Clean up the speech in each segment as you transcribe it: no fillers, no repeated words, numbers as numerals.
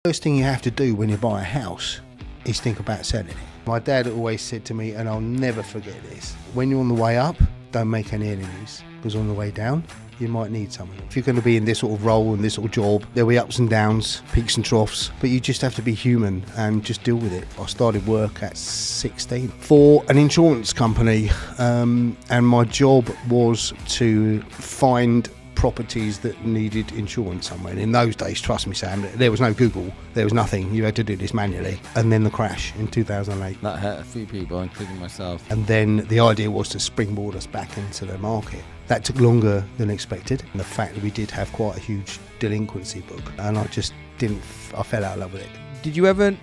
First thing you have to do when you buy a house is think about selling it. My dad always said to me, and I'll never forget this, when you're on the way up, don't make any enemies, because on the way down, you might need someone. If you're going to be in this sort of role and this sort of job, there'll be ups and downs, peaks and troughs, but you just have to be human and just deal with it. I started work at 16 for an insurance company, and my job was to find properties that needed insurance somewhere. And in those days, trust me, Sam, there was no Google, there was nothing. You had to do this manually. And then the crash in 2008. That hurt a few people, including myself. And then the idea was to springboard us back into the market. That took longer than expected. And the fact that we did have quite a huge delinquency book, and I just I fell out of love with it. Did you ever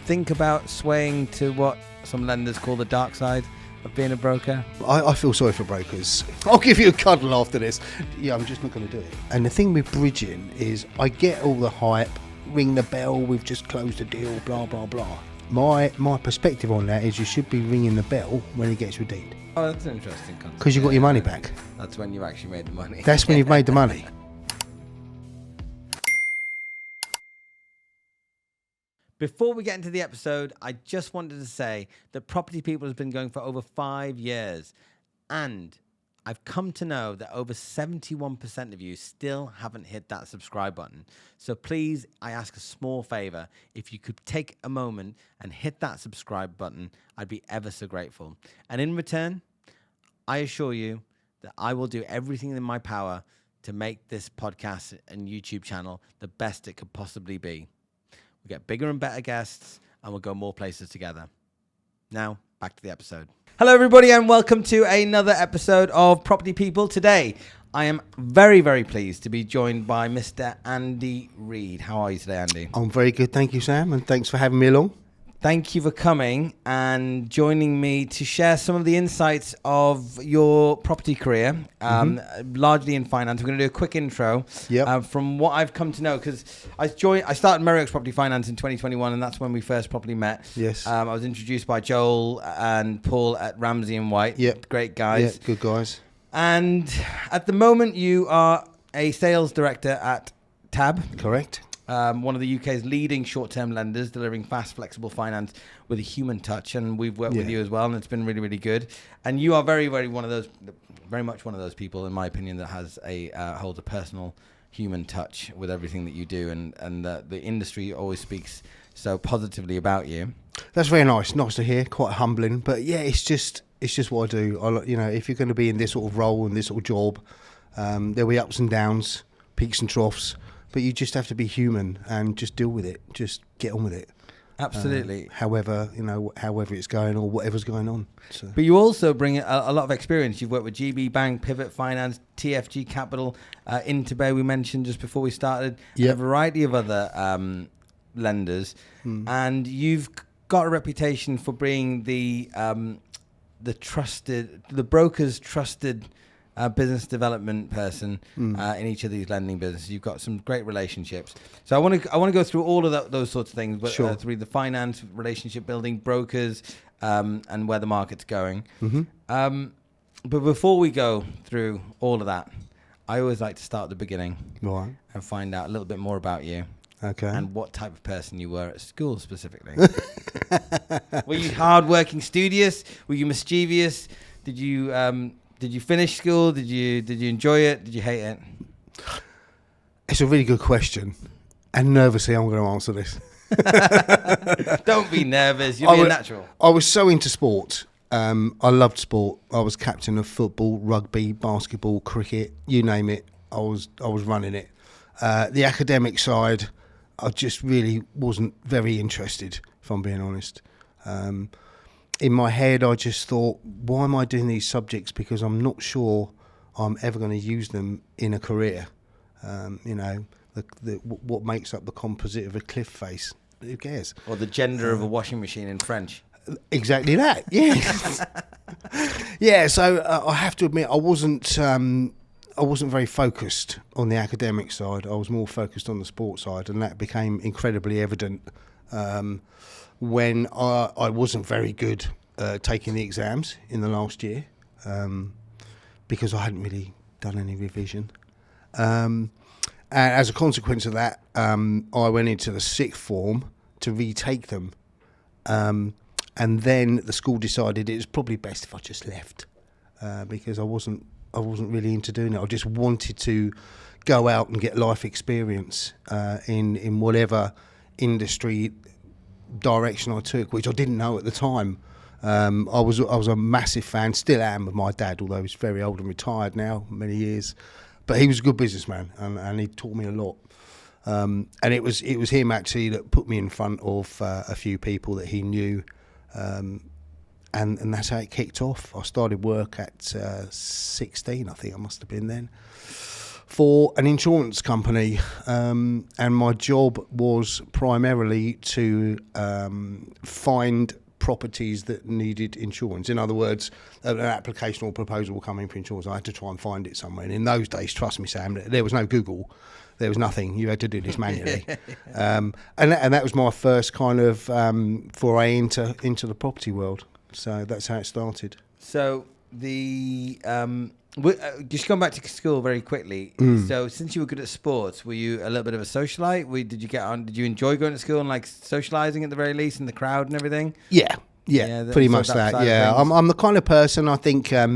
think about swaying to what some lenders call the dark side of being a broker? I feel sorry for brokers. I'll give you a cuddle after this. Yeah, I'm just not going to do it. And the thing with bridging is I get all the hype, ring the bell, we've just closed a deal, blah, blah, blah. My perspective on that is you should be ringing the bell when it gets redeemed. Oh, that's an interesting concept. Because you got your money back. That's when you actually made the money. That's when you've made the money. Before we get into the episode, I just wanted to say that Property People has been going for over 5 years. And I've come to know that over 71% of you still haven't hit that subscribe button. So please, I ask a small favor. If you could take a moment and hit that subscribe button, I'd be ever so grateful. And in return, I assure you that I will do everything in my power to make this podcast and YouTube channel the best it could possibly be. We'll get bigger and better guests, and we'll go more places together. Now, back to the episode. Hello, everybody, and welcome to another episode of Property People. Today, I am very, very pleased to be joined by Mr. Andy Reid. How are you today, Andy? I'm very good, thank you, Sam, and thanks for having me along. Thank you for coming and joining me to share some of the insights of your property career, largely in finance. We're going to do a quick intro from what I've come to know, because I started Merryoaks Property Finance in 2021, and that's when we first properly met. Yes. I was introduced by Joel and Paul at Ramsey and White. Yep. Great guys. Yeah, good guys. And at the moment, you are a sales director at TAB. Correct. One of the UK's leading short-term lenders, delivering fast, flexible finance with a human touch. And we've worked with you as well, and it's been really, really good. And you are very much one of those people, in my opinion, that has holds a personal human touch with everything that you do, and the industry always speaks so positively about you. That's very nice to hear. Quite humbling, but yeah, it's just what I do. If you're going to be in this sort of role and this sort of job, there'll be ups and downs, peaks and troughs. But you just have to be human and just deal with it. Just get on with it. Absolutely. However it's going or whatever's going on. So. But you also bring a lot of experience. You've worked with GB Bank, Pivot Finance, TFG Capital, Interbay, we mentioned just before we started, and a variety of other lenders. And you've got a reputation for being the broker's trusted business development person in each of these lending businesses. You've got some great relationships. So I want to go through all of those sorts of things, but through the finance, relationship building, brokers, and where the market's going. But before we go through all of that, I always like to start at the beginning and find out a little bit more about you. Okay. And what type of person you were at school specifically. Were you hardworking, studious? Were you mischievous? Did you finish school? Did you enjoy it? Did you hate it? It's a really good question. And nervously, I'm going to answer this. Don't be nervous. You're being natural. I was so into sport. I loved sport. I was captain of football, rugby, basketball, cricket, you name it. I was running it. The academic side, I just really wasn't very interested, if I'm being honest. In my head, I just thought, why am I doing these subjects? Because I'm not sure I'm ever going to use them in a career. What makes up the composite of a cliff face? Who cares? Or the gender of a washing machine in French. Exactly that, yeah. Yeah, so I have to admit, I wasn't very focused on the academic side. I was more focused on the sports side, and that became incredibly evident when I wasn't very good taking the exams in the last year because I hadn't really done any revision. And as a consequence of that, I went into the sixth form to retake them. And then the school decided it was probably best if I just left, because I wasn't really into doing it. I just wanted to go out and get life experience in whatever industry direction I took, which I didn't know at the time. I was a massive fan, still am, of my dad, although he's very old and retired now, many years. But he was a good businessman, and he taught me a lot. And it was him actually that put me in front of a few people that he knew, and that's how it kicked off. I started work at 16, I think I must have been then, for an insurance company, and my job was primarily to find properties that needed insurance. In other words, an application or proposal will come in for insurance. I had to try and find it somewhere. And in those days, trust me, Sam, there was no Google. There was nothing. You had to do this manually. And that was my first kind of foray into the property world. So that's how it started. So just going back to school very quickly. So since you were good at sports, were you a little bit of a socialite? Did you get on? Did you enjoy going to school and like socializing at the very least in the crowd and everything? Yeah, pretty much that. Yeah, I'm the kind of person, I think, I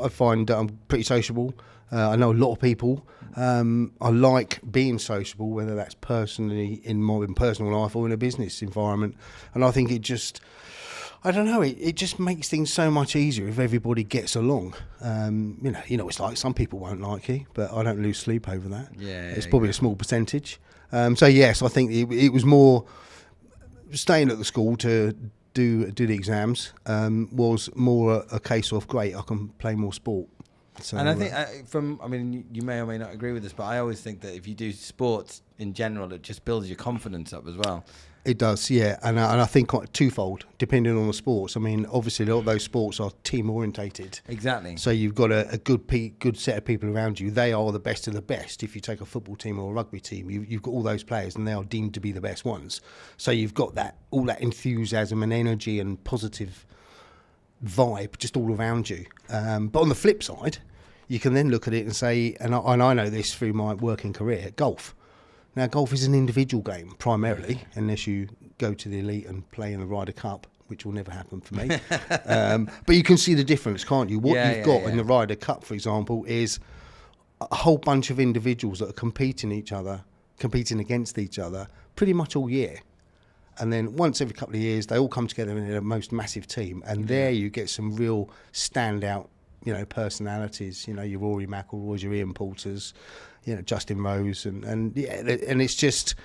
find that I'm pretty sociable. I know a lot of people. I like being sociable, whether that's personally in my personal life or in a business environment. And I think it just, I don't know, it just makes things so much easier if everybody gets along. It's like some people won't like you, but I don't lose sleep over that. It's probably a small percentage. So yes, I think it was more staying at the school to do the exams was more a case of great, I can play more sport. So, and I think you may or may not agree with this, but I always think that if you do sports in general, it just builds your confidence up as well. It does, yeah, and I think twofold, depending on the sports. I mean, obviously, a lot of those sports are team orientated. Exactly. So you've got a good set of people around you. They are the best of the best. If you take a football team or a rugby team, you've got all those players, and they are deemed to be the best ones. So you've got all that enthusiasm and energy and positive vibe just all around you. But on the flip side, you can then look at it and say, and I know this through my working career, golf. Now, golf is an individual game, primarily, unless you go to the elite and play in the Ryder Cup, which will never happen for me. But you can see the difference, can't you? What you've got in the Ryder Cup, for example, is a whole bunch of individuals that are competing against each other pretty much all year. And then once every couple of years, they all come together in a most massive team. And there you get some real standout, personalities, your Rory McIlroys, your Ian Poulters, Justin Rose, and it's just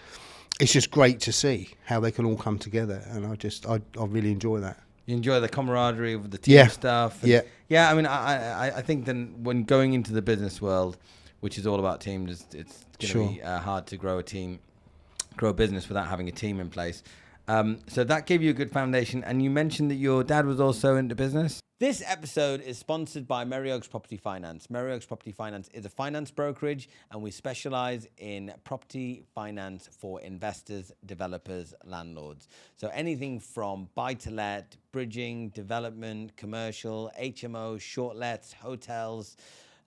great to see how they can all come together, and I really enjoy that. You enjoy the camaraderie of the team stuff. And I mean, I think then when going into the business world, which is all about teams, it's going to be hard to grow a business without having a team in place. So that gave you a good foundation. And you mentioned that your dad was also into business. This episode is sponsored by Merryoaks Property Finance. Merryoaks Property Finance is a finance brokerage, and we specialize in property finance for investors, developers, landlords. So anything from buy-to-let, bridging, development, commercial, HMO, short-lets, hotels,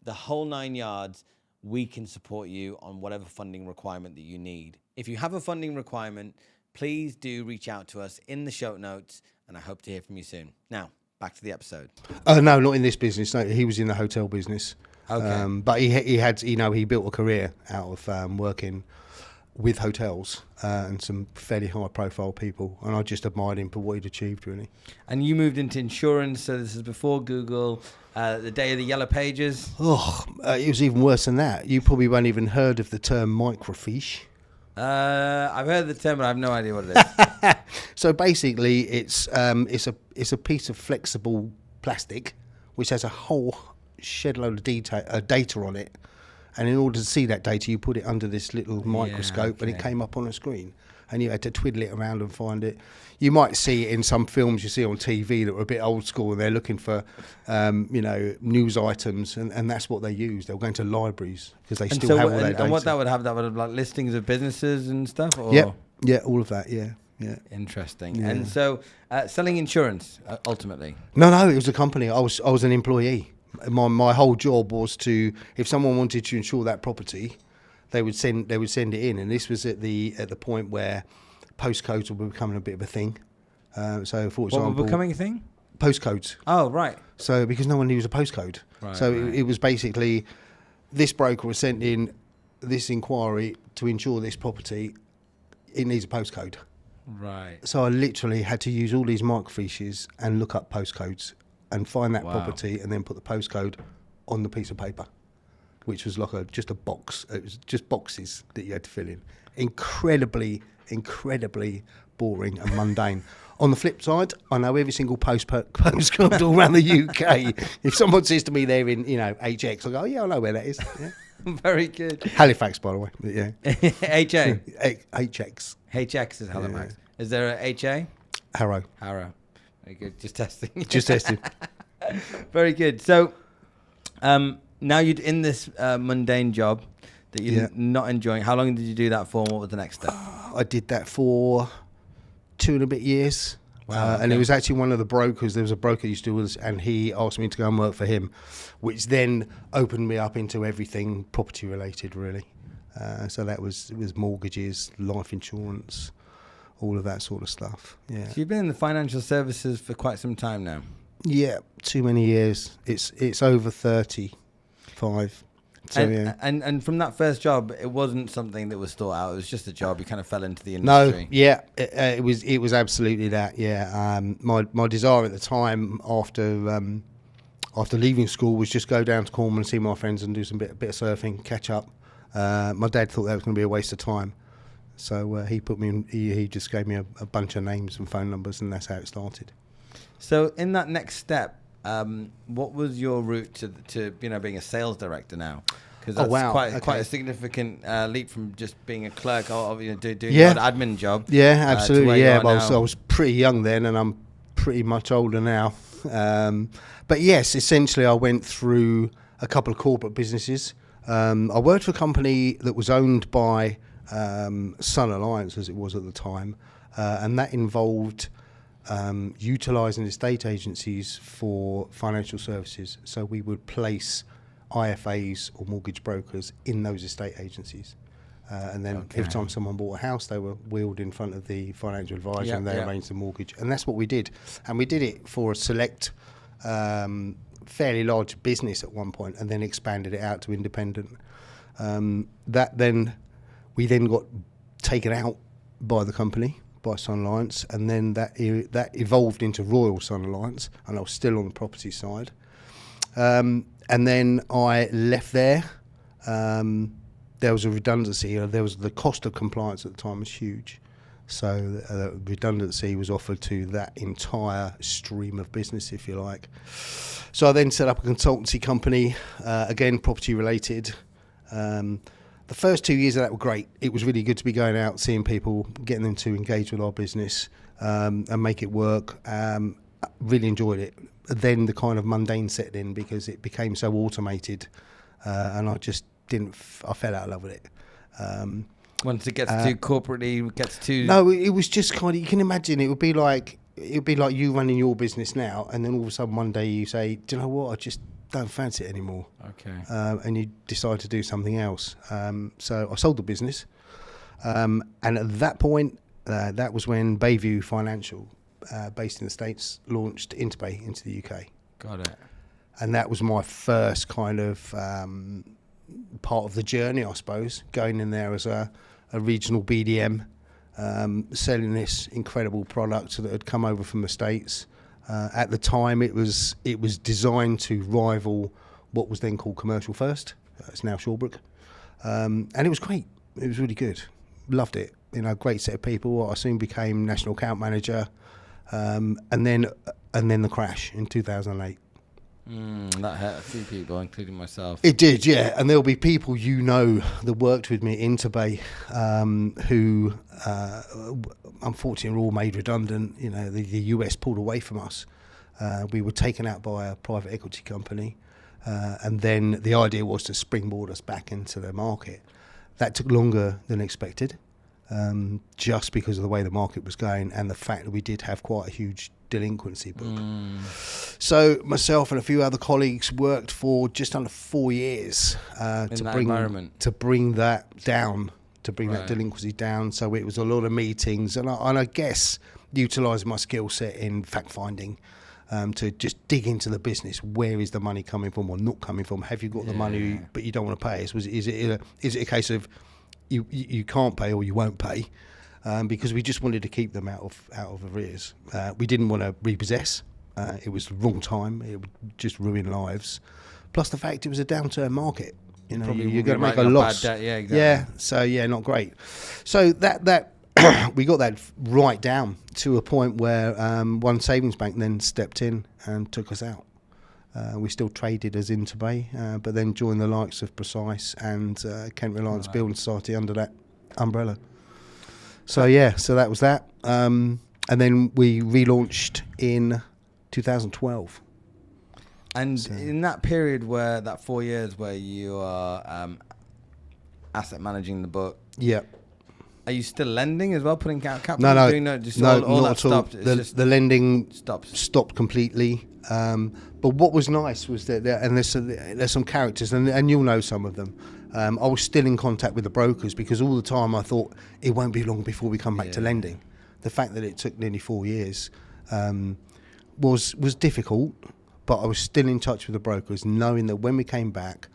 the whole 9 yards, we can support you on whatever funding requirement that you need. If you have a funding requirement, please do reach out to us in the show notes, and I hope to hear from you soon. Now, back to the episode. No, not in this business. No, he was in the hotel business. Okay. But he built a career out of working with hotels and some fairly high-profile people, and I just admired him for what he'd achieved, really. And you moved into insurance, so this is before Google, the day of the yellow pages. It was even worse than that. You probably won't even heard of the term microfiche. I've heard the term, but I have no idea what it is. So basically, it's a piece of flexible plastic which has a whole shed load of data on it, and in order to see that data, you put it under this little microscope, and it came up on a screen, and you had to twiddle it around and find it. You might see it in some films you see on TV that are a bit old school, and they're looking for, news items, and that's what they use. They'll go into libraries because they still have all that data. And what that would have like listings of businesses and stuff? Or? Yeah, all of that, yeah. Interesting. And so selling insurance, ultimately? No, it was a company. I was an employee. My whole job was to, if someone wanted to insure that property, they would send it in, and this was at the point where postcodes were becoming a bit of a thing. So, for example, What were becoming a thing? Postcodes. Oh, right. So, because no one knew it was a postcode, It was basically this broker was sent in this inquiry to insure this property. It needs a postcode. Right. So I literally had to use all these microfiches and look up postcodes and find that property and then put the postcode on the piece of paper, which was like just a box. It was just boxes that you had to fill in. Incredibly boring and mundane. On the flip side, I know every single postcode all around the UK. If someone says to me they're in, HX, I go, I know where that is. Yeah. Very good. Halifax, by the way. But yeah. HA? HX. HX is Halifax. Yeah. Is there a HA? Harrow. Very good. Just testing. Just testing. Very good. So now you're in this mundane job that you're not enjoying. How long did you do that for, and what was the next step? I did that for 2 and a bit years. Wow, And it was actually one of the brokers. There was a broker used to do with us, and he asked me to go and work for him, which then opened me up into everything property related, really. So it was mortgages, life insurance, all of that sort of stuff. Yeah. So you've been in the financial services for quite some time now. Yeah, too many years. It's over 35. So, and from that first job, it wasn't something that was thought out. It was just a job. You kind of fell into the industry. No, it was absolutely that. Yeah, my desire at the time after leaving school was just go down to Cornwall and see my friends and do some bit of surfing, catch up. My dad thought that was going to be a waste of time, so he put me in. He just gave me a bunch of names and phone numbers, and that's how it started. So in that next step, what was your route to being a sales director now? Because that's quite a significant leap from just being a clerk or doing the admin job. Yeah, absolutely. I was pretty young then, and I'm pretty much older now. But yes, essentially, I went through a couple of corporate businesses. I worked for a company that was owned by Sun Alliance, as it was at the time, and that involved utilising estate agencies for financial services. So we would place IFAs or mortgage brokers in those estate agencies. And then every time someone bought a house, they were wheeled in front of the financial advisor and they arranged the mortgage. And that's what we did. And we did it for a select, fairly large business at one point, and then expanded it out to independent. We then got taken out by the company, by Sun Alliance, and then that evolved into Royal Sun Alliance, and I was still on the property side. And then I left there. There was a redundancy. There was the cost of compliance at the time was huge, so redundancy was offered to that entire stream of business, if you like. So I then set up a consultancy company, again property related. The first 2 years of that were great. It was really good to be going out, seeing people, getting them to engage with our business and make it work. Really enjoyed it. Then the kind of mundane set in because it became so automated, and I just I fell out of love with it. Once it gets too corporately, it gets too... No, it was just kind of, you can imagine, it would be like you running your business now, and then all of a sudden one day you say, do you know what, I just don't fancy it anymore. Okay. And you decide to do something else. So I sold the business, and at that point, that was when Bayview Financial, based in the States, launched Interbay into the UK. Got it. And that was my first kind of part of the journey, I suppose, going in there as a regional BDM, selling this incredible product that had come over from the States. At the time, it was designed to rival what was then called Commercial First. It's now Shawbrook, and it was great. It was really good. Loved it. Great set of people. I soon became national account manager, and then the crash in 2008. That hurt a few people, including myself. It did, yeah. And there'll be people that worked with me at Interbay, who unfortunately were all made redundant. The US pulled away from us. We were taken out by a private equity company, and then the idea was to springboard us back into the market. That took longer than expected. just because of the way the market was going and the fact that we did have quite a huge delinquency book. So myself and a few other colleagues worked for just under 4 years to bring that down, to bring that delinquency down. So it was a lot of meetings, and I guess utilising my skill set in fact finding. To just dig into the business. Where is the money coming from or not coming from? Have you got the money but you don't want to pay? Is it a case of you can't pay or you won't pay? Because we just wanted to keep them out of arrears. We didn't want to repossess. It was the wrong time. It would just ruin lives. Plus the fact it was a downturn market. You know, you're going to make a loss. Bad debt. Yeah, exactly. Yeah. So not great. So that we got that right down to a point where one savings bank then stepped in and took us out. We still traded as Interbay, but then joined the likes of Precise and Kent Reliance Building Society under that umbrella. So that was that. And then we relaunched in 2012. And in that period that 4 years where you are asset managing the book, are you still lending as well, putting out capital? No, all not at all. The lending stopped completely. But what was nice was that there's some characters, and you'll know some of them. I was still in contact with the brokers because all the time I thought it won't be long before we come back to lending. The fact that it took nearly 4 years was difficult, but I was still in touch with the brokers, knowing that when we came back,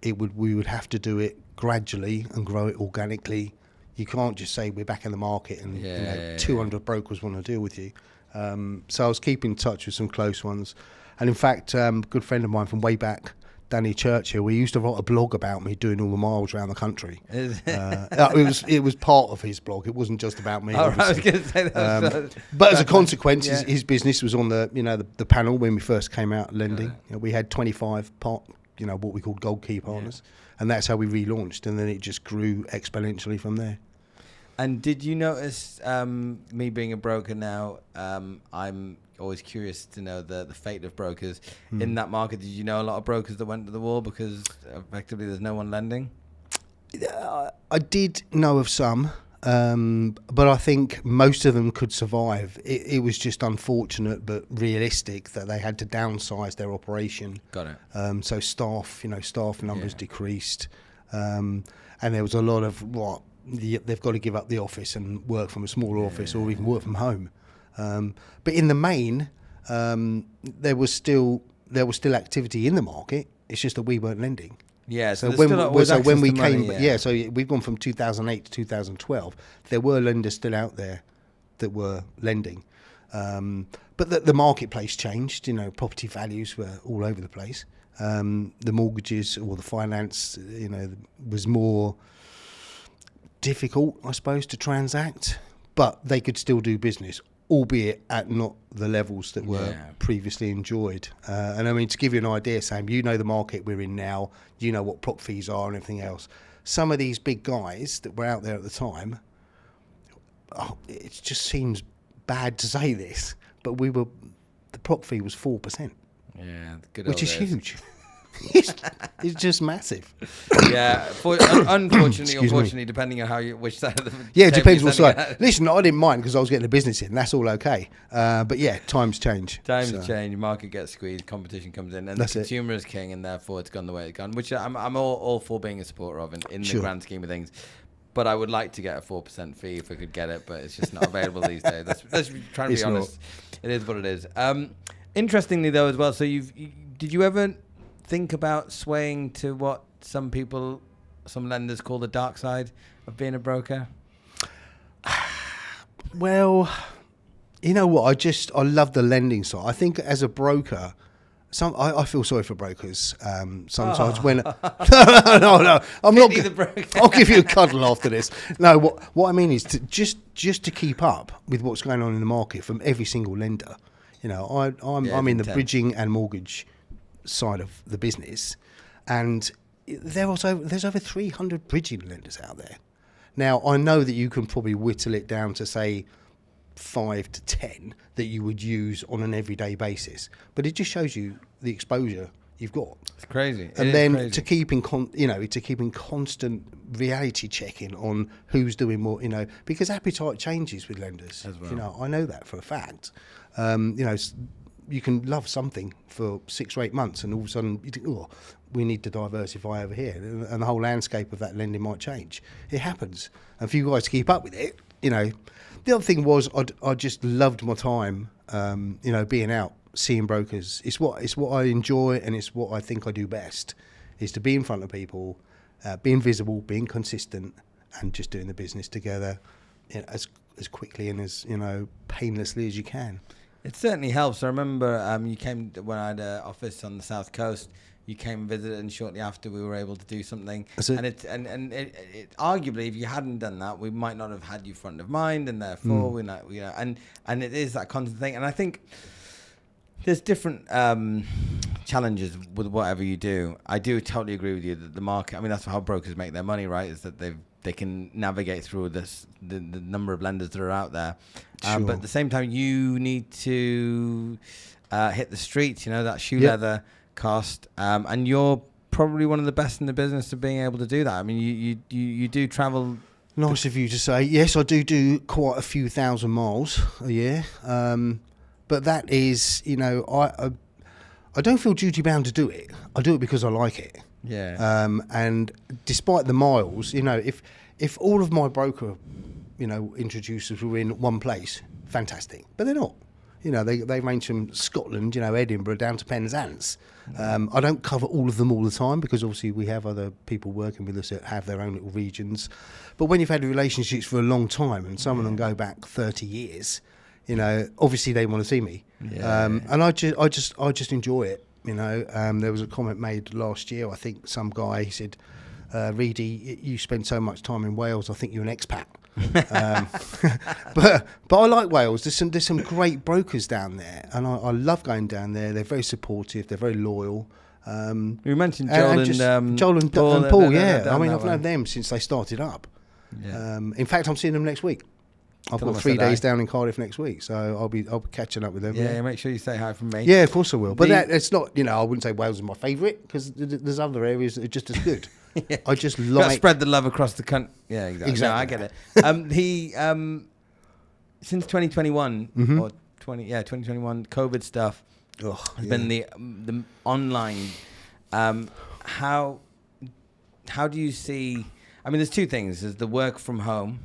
we would have to do it gradually and grow it organically. You can't just say we're back in the market and 200 brokers want to deal with you. So I was keeping in touch with some close ones. And in fact, a good friend of mine from way back, Danny Churchill, we used to write a blog about me doing all the miles around the country. It was part of his blog. It wasn't just about me. I was going to say that. But as a consequence, his business was on the panel when we first came out lending. We had 25 what we called gold key partners, and that's how we relaunched. And then it just grew exponentially from there. And did you notice, me being a broker now, I'm always curious to know the fate of brokers in that market. Did you know a lot of brokers that went to the wall because effectively there's no one lending? I did know of some, but I think most of them could survive. It was just unfortunate but realistic that they had to downsize their operation. Got it. So staff numbers decreased, and there was a lot of they've got to give up the office and work from a smaller office or even work from home. But in the main, there was still activity in the market. It's just that we weren't lending. Yeah. So when we came, so we've gone from 2008 to 2012. There were lenders still out there that were lending, but the marketplace changed. Property values were all over the place. The mortgages or the finance, was more difficult, I suppose, to transact, but they could still do business, albeit at not the levels that were previously enjoyed. And I mean, to give you an idea, Sam, the market we're in now, what prop fees are and everything else. Some of these big guys that were out there at the time, it just seems bad to say this, but the prop fee was 4%. Yeah, which is huge. It's just massive. Yeah, unfortunately, depending on which side of the it depends what side. Listen, I didn't mind because I was getting the business in. That's all okay. But times change. Times change. Market gets squeezed. Competition comes in, and the consumer is king, and therefore it's gone the way it's gone. Which I'm all for being a supporter of in the grand scheme of things. But I would like to get a 4% fee if I could get it, but it's just not available these days. Let's try to be honest. It is what it is. Interestingly, though, as well. So did you ever think about swaying to what some lenders call the dark side of being a broker? Well, you know what? I love the lending side. I think as a broker, I feel sorry for brokers sometimes when no, I'm not. I'll give you a cuddle after this. No, what I mean is to just to keep up with what's going on in the market from every single lender. I'm in the bridging and mortgage side of the business, and there's over 300 bridging lenders out there. Now, I know that you can probably whittle it down to say 5 to 10 that you would use on an everyday basis, but it just shows you the exposure you've got. It's crazy. And then to keep in constant reality checking on who's doing what, because appetite changes with lenders. As well. I know that for a fact. You can love something for 6 or 8 months, and all of a sudden you think, oh, we need to diversify over here, and the whole landscape of that lending might change. It happens, and for you guys to keep up with it, The other thing was I just loved my time, being out, seeing brokers. It's what I enjoy, and it's what I think I do best, is to be in front of people, being visible, being consistent, and just doing the business together as quickly and as painlessly as you can. It certainly helps. I remember you came when I had an office on the South Coast. You came and visited, and shortly after we were able to do something. And it arguably, if you hadn't done that, we might not have had you front of mind, and therefore and it is that constant thing. And I think there's different challenges with whatever you do. I do totally agree with you that the market. I mean, that's how brokers make their money, right? Is that they can navigate through the number of lenders that are out there. Sure. But at the same time, you need to hit the streets. That shoe leather cost, and you're probably one of the best in the business of being able to do that. I mean, you do travel. Nice of you to say. Yes, I do quite a few thousand miles a year, but that is, I don't feel duty bound to do it. I do it because I like it. Yeah. And despite the miles, if all of my broker, introducers were in one place, fantastic. But they're not. They range from Scotland, Edinburgh, down to Penzance. I don't cover all of them all the time, because obviously we have other people working with us that have their own little regions. But when you've had relationships for a long time, and some of them go back 30 years, obviously they want to see me. Yeah. And I just enjoy it. There was a comment made last year. I think some guy, he said, "Reedy, you spend so much time in Wales. I think you're an expat." But I like Wales. There's some great brokers down there, and I love going down there. They're very supportive. They're very loyal. You mentioned Joel Joel and Paul. Paul. I mean, I've known them since they started up. Yeah. In fact, I'm seeing them next week. I've got 3 days down in Cardiff next week, so I'll be catching up with them. Yeah, make sure you say hi from me. Yeah, of course I will. But it's not, I wouldn't say Wales is my favourite, because there's other areas that are just as good. Yeah. I just Gotta spread the love across the country. Yeah, exactly. No, I get it. He since 2021 or 2021 COVID stuff has been the online. How do you see? I mean, there's two things. There's the work from home.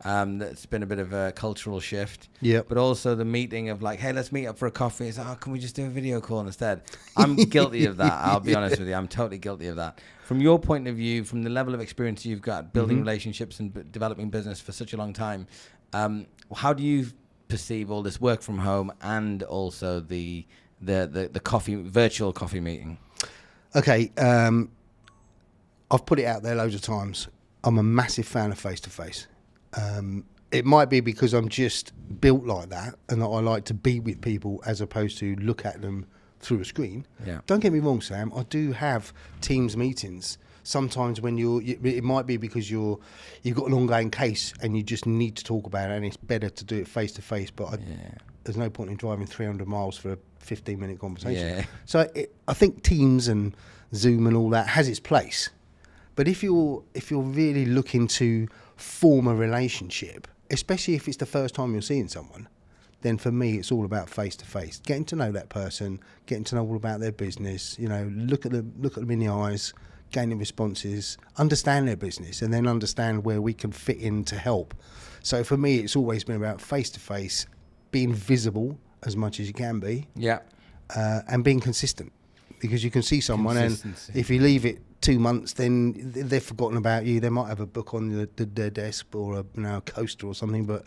That's been a bit of a cultural shift. Yeah. But also the meeting of like, hey, let's meet up for a coffee. It's like, can we just do a video call instead? I'm guilty of that. I'll be honest with you. I'm totally guilty of that. From your point of view, from the level of experience you've got building relationships and developing business for such a long time, how do you perceive all this work from home and also the virtual coffee meeting? Okay. I've put it out there loads of times. I'm a massive fan of face-to-face. It might be because I'm just built like that, and that I like to be with people as opposed to look at them through a screen. Yeah. Don't get me wrong, Sam. I do have Teams meetings. Sometimes when it might be because you've got an ongoing case and you just need to talk about it, and it's better to do it face-to-face. But there's no point in driving 300 miles for a 15-minute conversation. Yeah. So I think Teams and Zoom and all that has its place. But if you're really looking to form a relationship, especially if it's the first time you're seeing someone, then for me it's all about face to face, getting to know that person, getting to know all about their business. Look at them in the eyes, gaining responses, understand their business, and then understand where we can fit in to help. So for me, it's always been about face to face, being visible as much as you can be, and being consistent, because you can see someone, and if you leave it 2 months, then they've forgotten about you. They might have a book on their desk or a coaster or something, but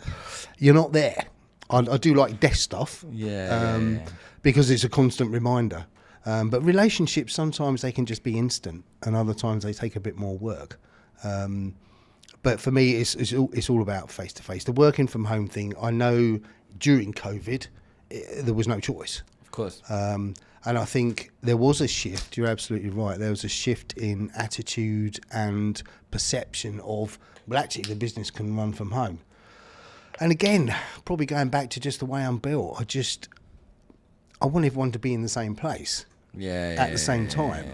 you're not there. I do like desk stuff, because it's a constant reminder. But relationships, sometimes they can just be instant, and other times they take a bit more work. But for me, it's all about face to face. The working from home thing, I know during COVID, there was no choice. Of course. And I think there was a shift. You're absolutely right. There was a shift in attitude and perception of, well, actually, the business can run from home. And again, probably going back to just the way I'm built, I want everyone to be in the same place. at the same time.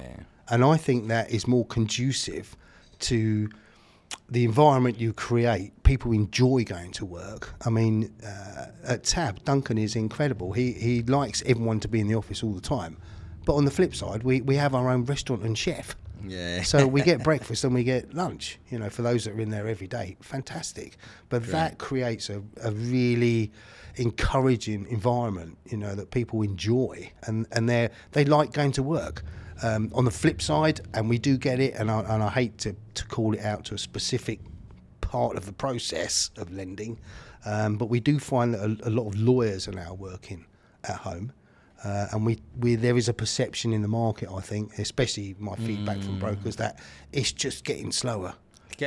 And I think that is more conducive to the environment you create. People enjoy going to work. I mean, at Tab, Duncan is incredible. He likes everyone to be in the office all the time. But on the flip side, we have our own restaurant and chef. Yeah. So we get breakfast and we get lunch, for those that are in there every day. Fantastic. But that creates a really encouraging environment, that people enjoy. And they like going to work. On the flip side, and we do get it, and I hate to call it out to a specific part of the process of lending, but we do find that a lot of lawyers are now working at home, and we there is a perception in the market, I think, especially my feedback from brokers, that it's just getting slower.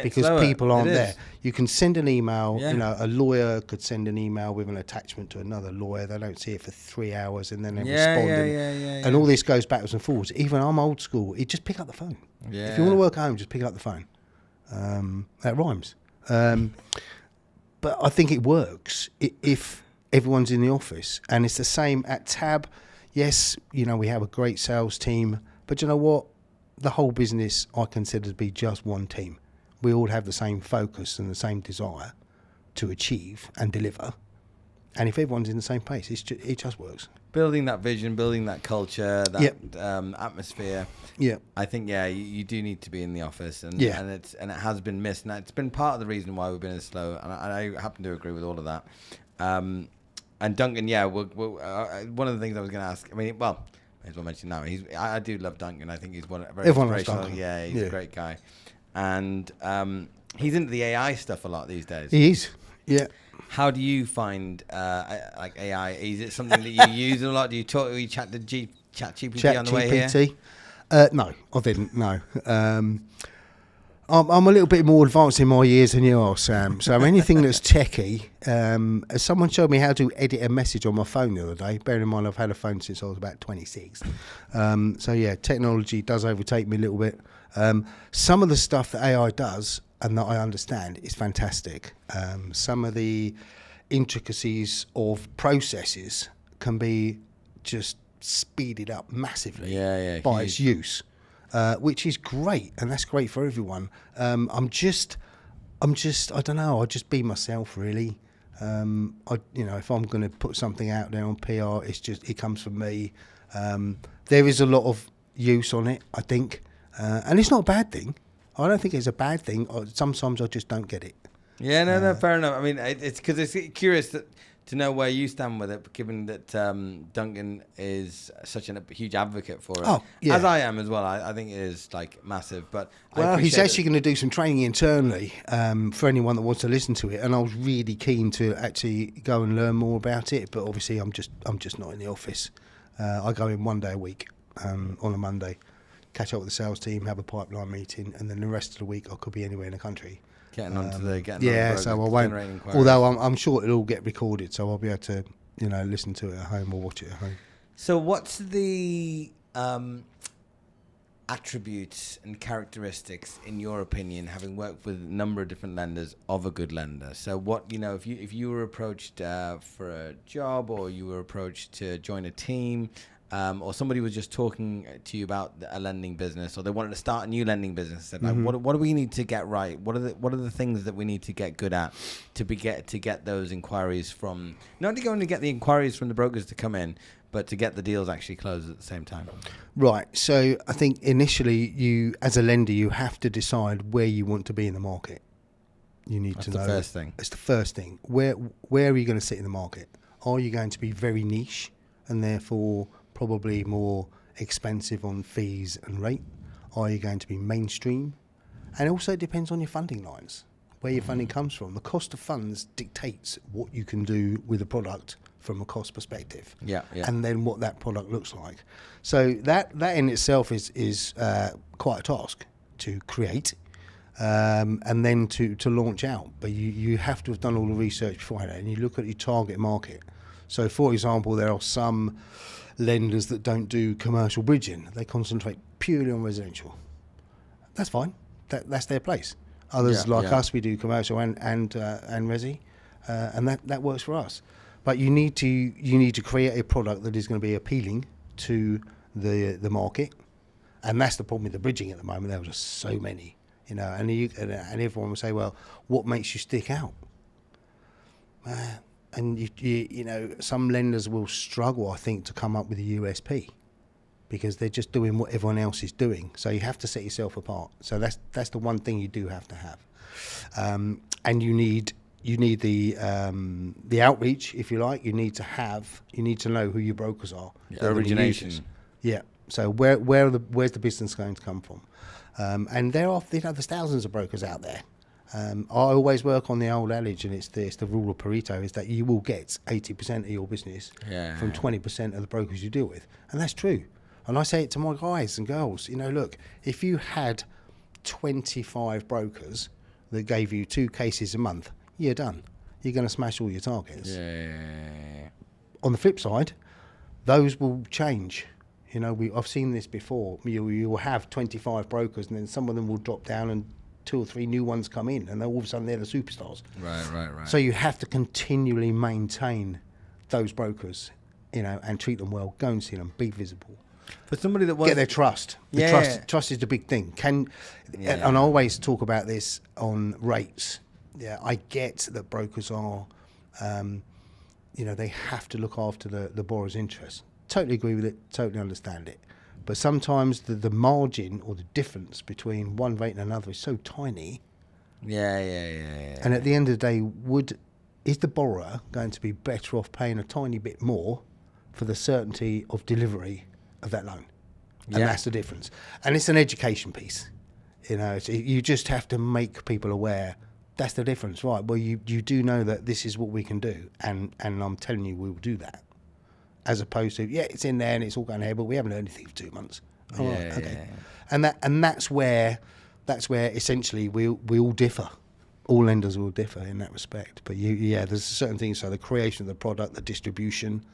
Because people aren't there. You can send an email, a lawyer could send an email with an attachment to another lawyer. They don't see it for 3 hours and then they respond. And all this goes backwards and forwards. Even I'm old school. You just pick up the phone. Yeah. If you want to work at home, just pick up the phone. That rhymes. But I think it works if everyone's in the office. And it's the same at Tab. Yes, we have a great sales team. But you know what? The whole business I consider to be just one team. We all have the same focus and the same desire to achieve and deliver. And if everyone's in the same place, it just works. Building that vision, building that culture, that atmosphere. Yeah. I think, you do need to be in the office. And it has been missed. And it's been part of the reason why we've been as slow. And I happen to agree with all of that. And Duncan, one of the things I was going to ask, I mean, well, may as well mention now. I do love Duncan. I think he's very inspirational. Yeah, he's a great guy. And he's into the AI stuff a lot these days. He is, yeah. How do you find like AI? Is it something that you use a lot? Do you chat to ChatGPT on the way here? No, I didn't. No, I'm a little bit more advanced in my years than you are, Sam. So anything that's techie, someone showed me how to edit a message on my phone the other day. Bearing in mind I've had a phone since I was about 26. Technology does overtake me a little bit. Some of the stuff that AI does and that I understand is fantastic. Some of the intricacies of processes can be just speeded up massively by its use, which is great, and that's great for everyone. I'm just I don't know. I just be myself, really. If I'm going to put something out there on PR, it comes from me. There is a lot of use on it, I think. And it's not a bad thing. I don't think it's a bad thing. Sometimes I just don't get it. Yeah, no, fair enough. I mean, it's because it's curious to know where you stand with it, given that Duncan is such a huge advocate for it. Oh, yeah. As I am as well. I think it is massive. But he's actually going to do some training internally for anyone that wants to listen to it. And I was really keen to actually go and learn more about it. But obviously, I'm just not in the office. I go in one day a week on a Monday. Catch up with the sales team, have a pipeline meeting, and then the rest of the week I could be anywhere in the country. Getting onto the so I won't. Although I'm sure it'll all get recorded, so I'll be able to listen to it at home or watch it at home. So what's the attributes and characteristics, in your opinion, having worked with a number of different lenders, of a good lender? So what if you were approached for a job, or you were approached to join a team. Or somebody was just talking to you about a lending business, or they wanted to start a new lending business. Said, what do we need to get right? What are the things that we need to get good at to get those inquiries from, not to go and get the inquiries from the brokers to come in, but to get the deals actually closed at the same time? Right. So I think initially, you as a lender, you have to decide where you want to be in the market. You need to know. That's the first thing. It's the first thing. Where are you going to sit in the market? Are you going to be very niche and therefore probably more expensive on fees and rate? Are you going to be mainstream? And also it depends on your funding lines, where your funding comes from. The cost of funds dictates what you can do with a product from a cost perspective. Yeah. And then what that product looks like. So that in itself is quite a task to create and then to launch out. But you have to have done all the research beforehand, and you look at your target market. So for example, there are some lenders that don't do commercial bridging. They concentrate purely on residential. That's fine. That's their place. Others us, we do commercial and resi, and that works for us. But you need to create a product that is going to be appealing to the market, and that's the problem with the bridging at the moment. There are just so many, and everyone will say, well, what makes you stick out? And some lenders will struggle, I think, to come up with a USP because they're just doing what everyone else is doing. So you have to set yourself apart. So that's the one thing you do have to have, and you need the outreach, if you like. You need to know who your brokers are. Origination. Yeah. So where's the business going to come from? And there's thousands of brokers out there. I always work on the old adage, and it's the rule of Pareto, is that you will get 80% of your business from 20% of the brokers you deal with. And that's true. And I say it to my guys and girls, look, if you had 25 brokers that gave you 2 cases a month, you're done. You're going to smash all your targets. Yeah. On the flip side, those will change. I've seen this before. You will have 25 brokers, and then some of them will drop down and 2 or 3 new ones come in, and then all of a sudden they're the superstars. Right. So you have to continually maintain those brokers, and treat them well. Go and see them, be visible. For somebody that get their trust. Trust is the big thing. And I always talk about this on rates. Yeah, I get that brokers are, they have to look after the borrower's interests. Totally agree with it. Totally understand it. But sometimes the margin or the difference between one rate and another is so tiny. Yeah. And at the end of the day, is the borrower going to be better off paying a tiny bit more for the certainty of delivery of that loan? And that's the difference. And it's an education piece. You just have to make people aware. That's the difference, right? Well, you do know that this is what we can do, and I'm telling you, we will do that. As opposed to, it's in there and it's all going ahead, but we haven't heard anything for 2 months. Okay. And that's where essentially we all differ. All lenders will differ in that respect. But there's certain things. So the creation of the product, the distribution,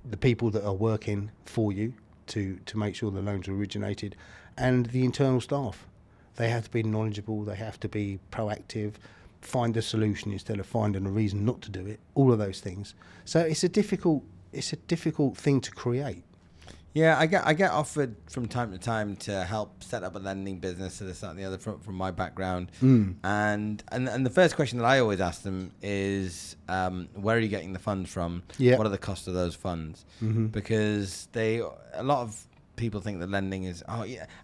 the people that are working for you to make sure the loans are originated, and the internal staff. They have to be knowledgeable. They have to be proactive. Find a solution instead of finding a reason not to do it. All of those things. So it's a difficult thing to create. Yeah, I get offered from time to time to help set up a lending business, so this, that, and the other from my background. And the first question that I always ask them is, where are you getting the funds from? Yeah. What are the costs of those funds? Because a lot of people think that lending is,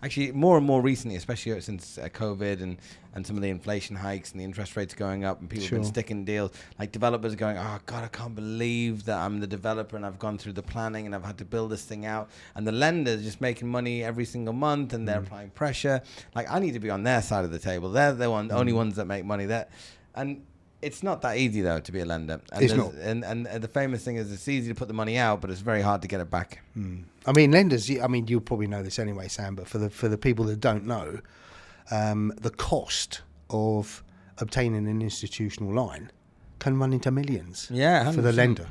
actually more and more recently, especially since COVID and some of the inflation hikes and the interest rates going up, and people have been sticking deals, like developers going, oh God, I can't believe that I'm the developer and I've gone through the planning and I've had to build this thing out, and the lender's just making money every single month and they're applying pressure. Like, I need to be on their side of the table. They're the only ones that make money there. And it's not that easy, though, to be a lender. And it's not. And the famous thing is, it's easy to put the money out, but it's very hard to get it back. I mean, lenders, you'll probably know this anyway, Sam, but for the people that don't know, the cost of obtaining an institutional line can run into millions for the lender.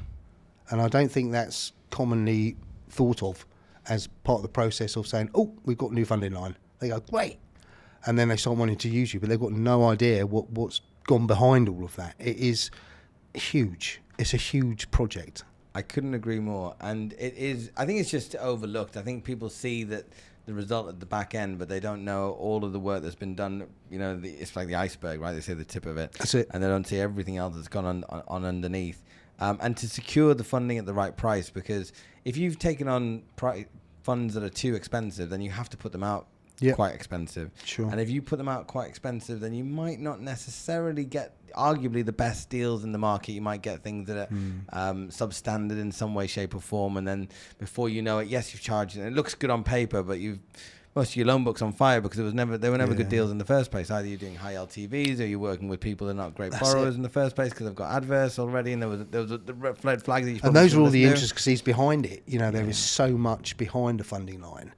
And I don't think that's commonly thought of as part of the process of saying, oh, we've got a new funding line. They go, great. And then they start wanting to use you, but they've got no idea what's gone behind all of that. It is huge. It's a huge project. I couldn't agree more. And it is, I think it's just overlooked. I think people see that the result at the back end, but they don't know all of the work that's been done. It's like the iceberg, right? They say the tip of it. That's it. And they don't see everything else that's gone on underneath. And to secure the funding at the right price, because if you've taken on funds that are too expensive, then you have to put them out quite expensive. Sure. And if you put them out quite expensive, then you might not necessarily get arguably the best deals in the market. You might get things that are substandard in some way, shape or form. And then before you know it, yes, you've charged it. It looks good on paper, but most of your loan book's on fire because they were never good deals in the first place. Either you're doing high LTVs or you're working with people that are not great borrowers in the first place because they've got adverse already, and there was the red flags that you. And those are all the intricacies behind it. There is so much behind a funding line.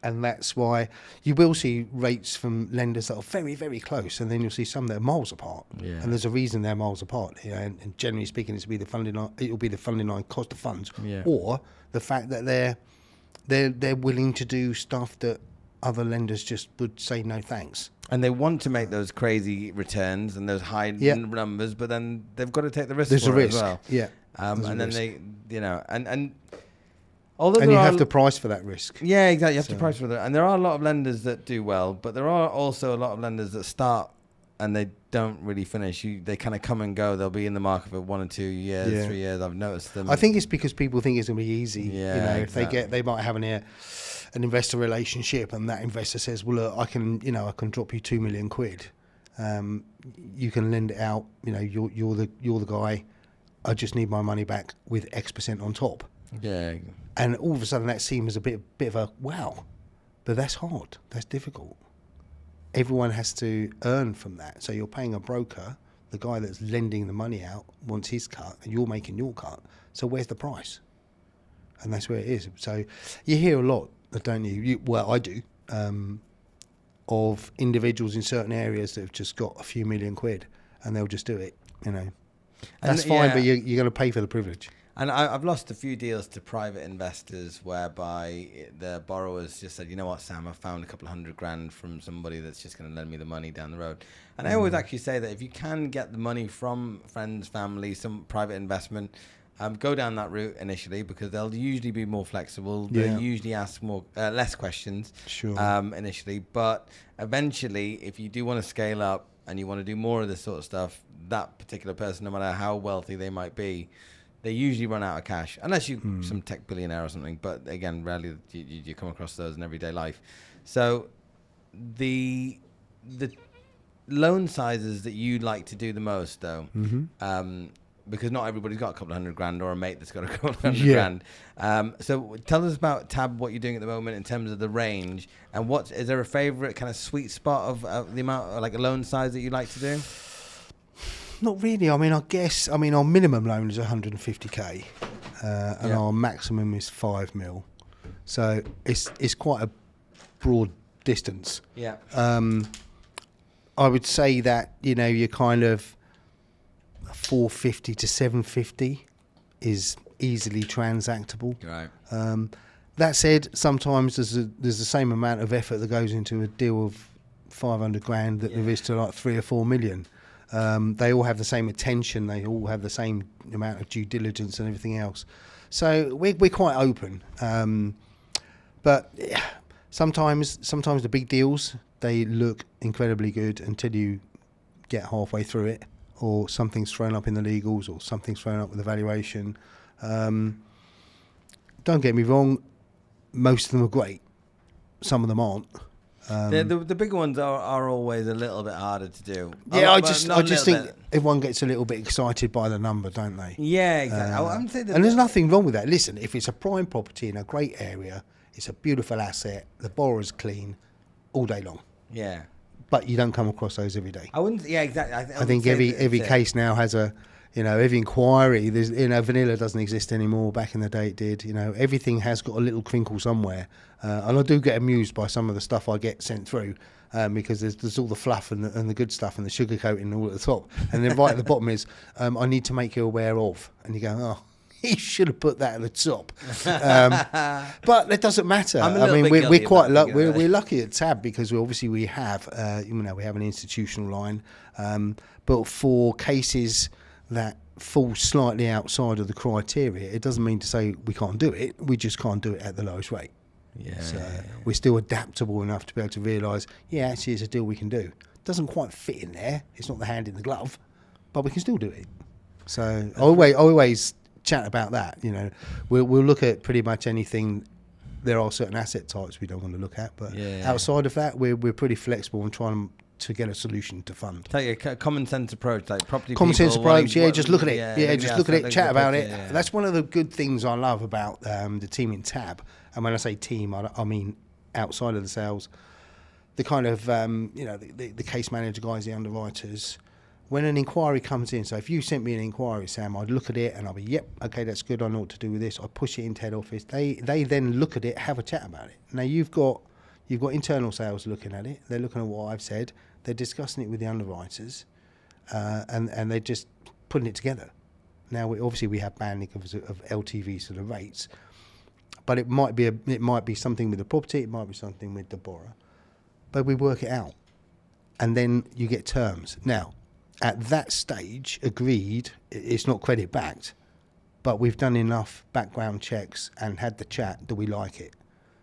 And that's why you will see rates from lenders that are very, very close, and then you'll see some that are miles apart. Yeah. And there's a reason they're miles apart. And generally speaking, it'll be the funding line cost of funds, or the fact that they're willing to do stuff that other lenders just would say no thanks. And they want to make those crazy returns and those high numbers, but then they've got to take the risk. There's a risk as well. Yeah. And then they, and Although And you there have are- to price for that risk. Yeah, exactly. You have to price for that. And there are a lot of lenders that do well, but there are also a lot of lenders that start and they don't really finish. They kind of come and go. They'll be in the market for 1 or 2 years, Yeah. 3 years. I've noticed them. I think it's because people think it's going to be easy. Yeah, If exactly. they might have an investor relationship, and that investor says, "Well, look, I can drop you £2 million. You can lend it out. You're the guy. I just need my money back with X% on top." Yeah. And all of a sudden, that seems a bit of a wow, but that's hard. That's difficult. Everyone has to earn from that. So you're paying a broker. The guy that's lending the money out wants his cut, and you're making your cut. So where's the price? And that's where it is. So you hear a lot, don't you? Well, I do, of individuals in certain areas that have just got a few £1 million, and they'll just do it. That's fine, but you're going to pay for the privilege. And I've lost a few deals to private investors whereby the borrowers just said, you know what, Sam, I found a couple of £100,000 from somebody that's just going to lend me the money down the road. And I always actually say that if you can get the money from friends, family, some private investment, go down that route initially, because they'll usually be more flexible. They'll usually ask less questions initially. But eventually, if you do want to scale up and you want to do more of this sort of stuff, that particular person, no matter how wealthy they might be, they usually run out of cash, unless you're some tech billionaire or something. But again, rarely you come across those in everyday life. So the loan sizes that you like to do the most, though, because not everybody's got a couple of £100,000 or a mate that's got a couple of £100,000. So tell us about Tab, what you're doing at the moment in terms of the range, and is there a favorite kind of sweet spot of the amount, like a loan size that you like to do? Not really. I mean, our minimum loan is 150k, and our maximum is 5 mil. So it's quite a broad distance. Yeah. I would say that you're kind of 450 to 750 is easily transactable. Right. That said, sometimes there's the same amount of effort that goes into a deal of 500,000 that there is to like 3 or 4 million. They all have the same attention. They all have the same amount of due diligence and everything else. So we're quite open. But sometimes the big deals, they look incredibly good until you get halfway through it, or something's thrown up in the legals, or something's thrown up with the valuation. Don't get me wrong, most of them are great. Some of them aren't. The bigger ones are always a little bit harder to do. Yeah, I just think everyone gets a little bit excited by the number, don't they? Yeah, exactly. And there's nothing wrong with that. Listen, if it's a prime property in a great area, it's a beautiful asset, the borrower's clean, all day long. Yeah. But you don't come across those every day. I wouldn't. Yeah, exactly. I think every case now has a, every inquiry. There's, vanilla doesn't exist anymore. Back in the day, it did. Everything has got a little crinkle somewhere. And I do get amused by some of the stuff I get sent through, because there's all the fluff and the good stuff and the sugar coating all at the top, and then right at the bottom is, I need to make you aware of, and you go, oh, he should have put that at the top. But that doesn't matter. We're quite we're lucky at Tab, because we have we have an institutional line, but for cases that fall slightly outside of the criteria, it doesn't mean to say we can't do it. We just can't do it at the lowest rate. We're still adaptable enough to be able to realise, actually it's a deal we can do. It doesn't quite fit in there. It's not the hand in the glove, but we can still do it. So I always chat about that. We'll look at pretty much anything. There are certain asset types we don't want to look at, but outside of that, we're pretty flexible and trying to get a solution to fund. Take a common sense approach, like property. Common sense approach, just look at it. Just look at it, chat about it. Yeah. That's one of the good things I love about the team in Tab. And when I say team, I mean outside of the sales, the kind of the case manager guys, the underwriters. When an inquiry comes in, so if you sent me an inquiry, Sam, I'd look at it and I'll be, yep, okay, that's good. I know what to do with this. I push it into head office. They then look at it, have a chat about it. Now you've got internal sales looking at it. They're looking at what I've said. They're discussing it with the underwriters, and they're just putting it together. Now we have banding of LTVs for the rates, but it might be something with the property, it might be something with the borrower, but we work it out, and then you get terms. Now, at that stage, agreed, it's not credit backed, but we've done enough background checks and had the chat that we like it.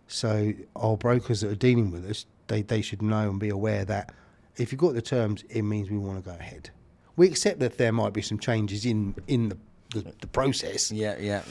So our brokers that are dealing with us, they should know and be aware that if you've got the terms, it means we want to go ahead. We accept that there might be some changes in the process. Yeah.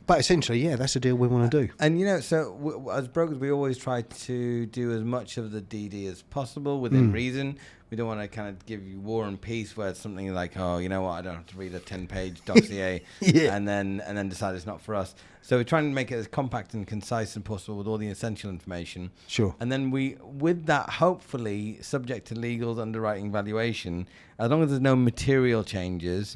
But essentially, yeah, that's the deal we want to do. And, you know, so as brokers, we always try to do as much of the DD as possible within reason. We don't want to kind of give you War and Peace where it's something like, oh, you know what, I don't have to read a 10-page dossier and then decide it's not for us. So we're trying to make it as compact and concise as possible with all the essential information. Sure. And then with that, hopefully, subject to legals, underwriting, valuation, as long as there's no material changes,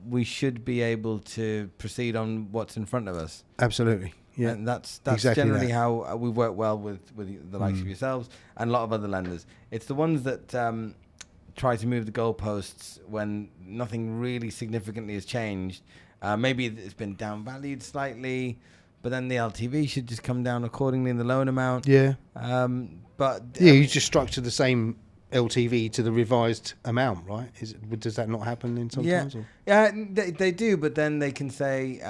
we should be able to proceed on what's in front of us. Absolutely. Yeah. And that's exactly generally that. how we work well with the likes of yourselves and a lot of other lenders. It's the ones that try to move the goalposts when nothing really significantly has changed. Maybe it's been downvalued slightly, but then the LTV should just come down accordingly in the loan amount. Yeah. But you just structure the same LTV to the revised amount, right? Does that not happen in sometimes? Yeah, they do, but then they can say,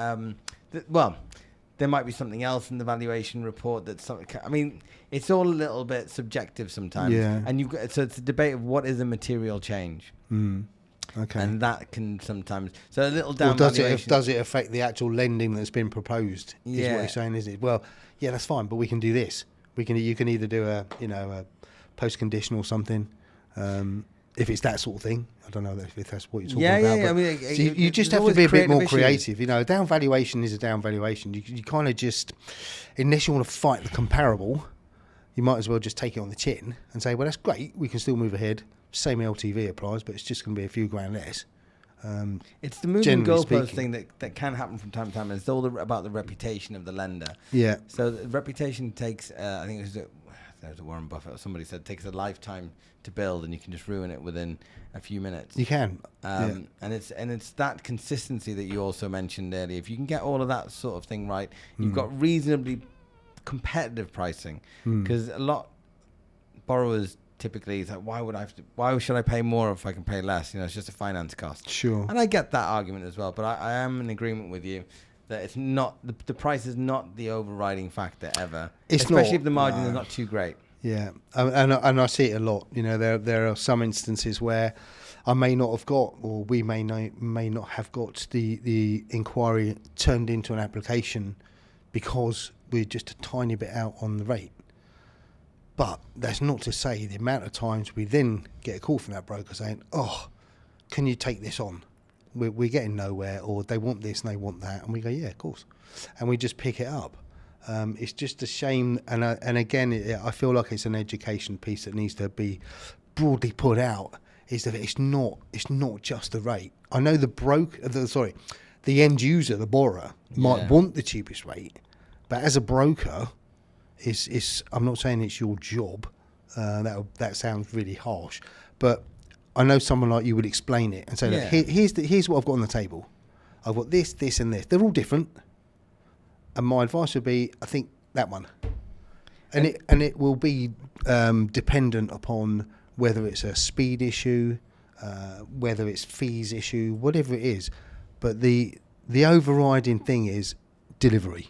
there might be something else in the valuation report that's something. I mean, it's all a little bit subjective sometimes. Yeah. And so it's a debate of what is a material change. Okay. And that can sometimes a little down. Well, does it affect the actual lending that's been proposed? Is what you're saying, is it? Well, yeah, that's fine, but we can do this. You can either do a post condition or something. If it's that sort of thing, I don't know if that's what you're talking about. Yeah. I mean, so you just have to be a bit more creative. You know, down valuation is a down valuation. You kind of just, unless you want to fight the comparable, you might as well just take it on the chin and say, well, that's great. We can still move ahead. Same LTV applies, but it's just going to be a few grand less. It's the moving goalpost thing that can happen from time to time. It's all about the reputation of the lender. Yeah. So the reputation takes, I think it was Warren Buffett or somebody said, takes a lifetime to build, and you can just ruin it within a few minutes. You can. And it's that consistency that you also mentioned earlier. If you can get all of that sort of thing right, you've got reasonably competitive pricing. Because a lot borrowers typically it's like, why should I pay more if I can pay less? You know, it's just a finance cost. Sure. And I get that argument as well, but I am in agreement with you that it's not the price is not the overriding factor ever. Especially if the margin is not too great. Yeah, and I see it a lot. You know, there are some instances where I may not have got, or we may not have got the inquiry turned into an application because we're just a tiny bit out on the rate. But that's not to say the amount of times we then get a call from that broker saying, "Oh, can you take this on? We're getting nowhere," or they want this and they want that, and we go, "Yeah, of course," and we just pick it up. It's just a shame, and again, I feel like it's an education piece that needs to be broadly put out. Is that it's not just the rate. I know the end user, the borrower, might want the cheapest rate, but as a broker, I'm not saying it's your job. That sounds really harsh, but I know someone like you would explain it and say, look, here's what I've got on the table. I've got this, this, and this. They're all different. And my advice would be, I think that one. And it will be dependent upon whether it's a speed issue, whether it's fees issue, whatever it is. But the overriding thing is delivery.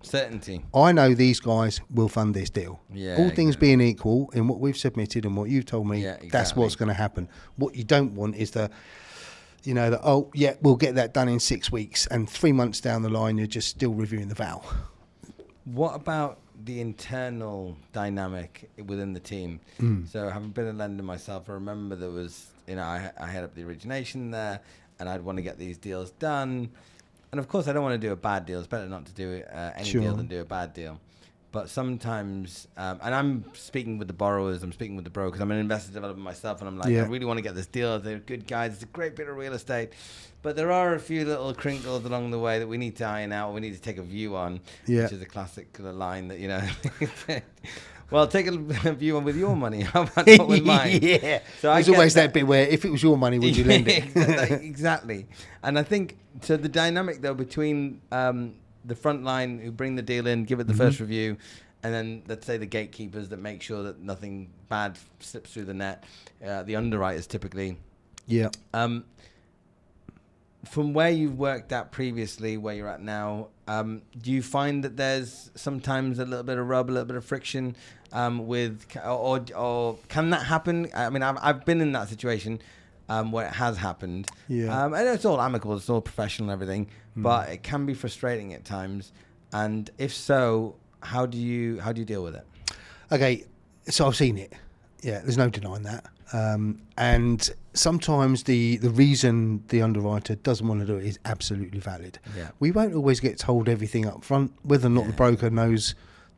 Certainty. I know these guys will fund this deal. Yeah, all things being equal, in what we've submitted and what you've told me, that's what's going to happen. What you don't want is we'll get that done in 6 weeks, and 3 months down the line, you're just still reviewing the val. What about the internal dynamic within the team? So having been a lender myself, I remember there was, I head up the origination there, and I'd want to get these deals done. And of course, I don't want to do a bad deal. It's better not to do any deal than do a bad deal. But sometimes, and I'm speaking with the borrowers, I'm speaking with the brokers, I'm an investor developer myself, and I'm like, I really want to get this deal. They're good guys. It's a great bit of real estate. But there are a few little crinkles along the way that we need to iron out, we need to take a view on, which is a classic line that, well, take a view on with your money. How about not with mine? So there's always that bit where if it was your money, would you lend it? Exactly. And I think, so the dynamic, though, between the front line who bring the deal in, give it the first review, and then, let's say, the gatekeepers that make sure that nothing bad slips through the net, the underwriters typically. from where you've worked at previously, where you're at now, do you find that there's sometimes a little bit of rub, a little bit of friction or can that happen? I mean, I've been in that situation where it has happened. Yeah. And it's all amicable, it's all professional and everything, but it can be frustrating at times. And if so, how do you deal with it? Okay, so I've seen it. Yeah, there's no denying that. And sometimes the reason the underwriter doesn't want to do it is absolutely valid. Yeah. We won't always get told everything up front, whether or not the broker knows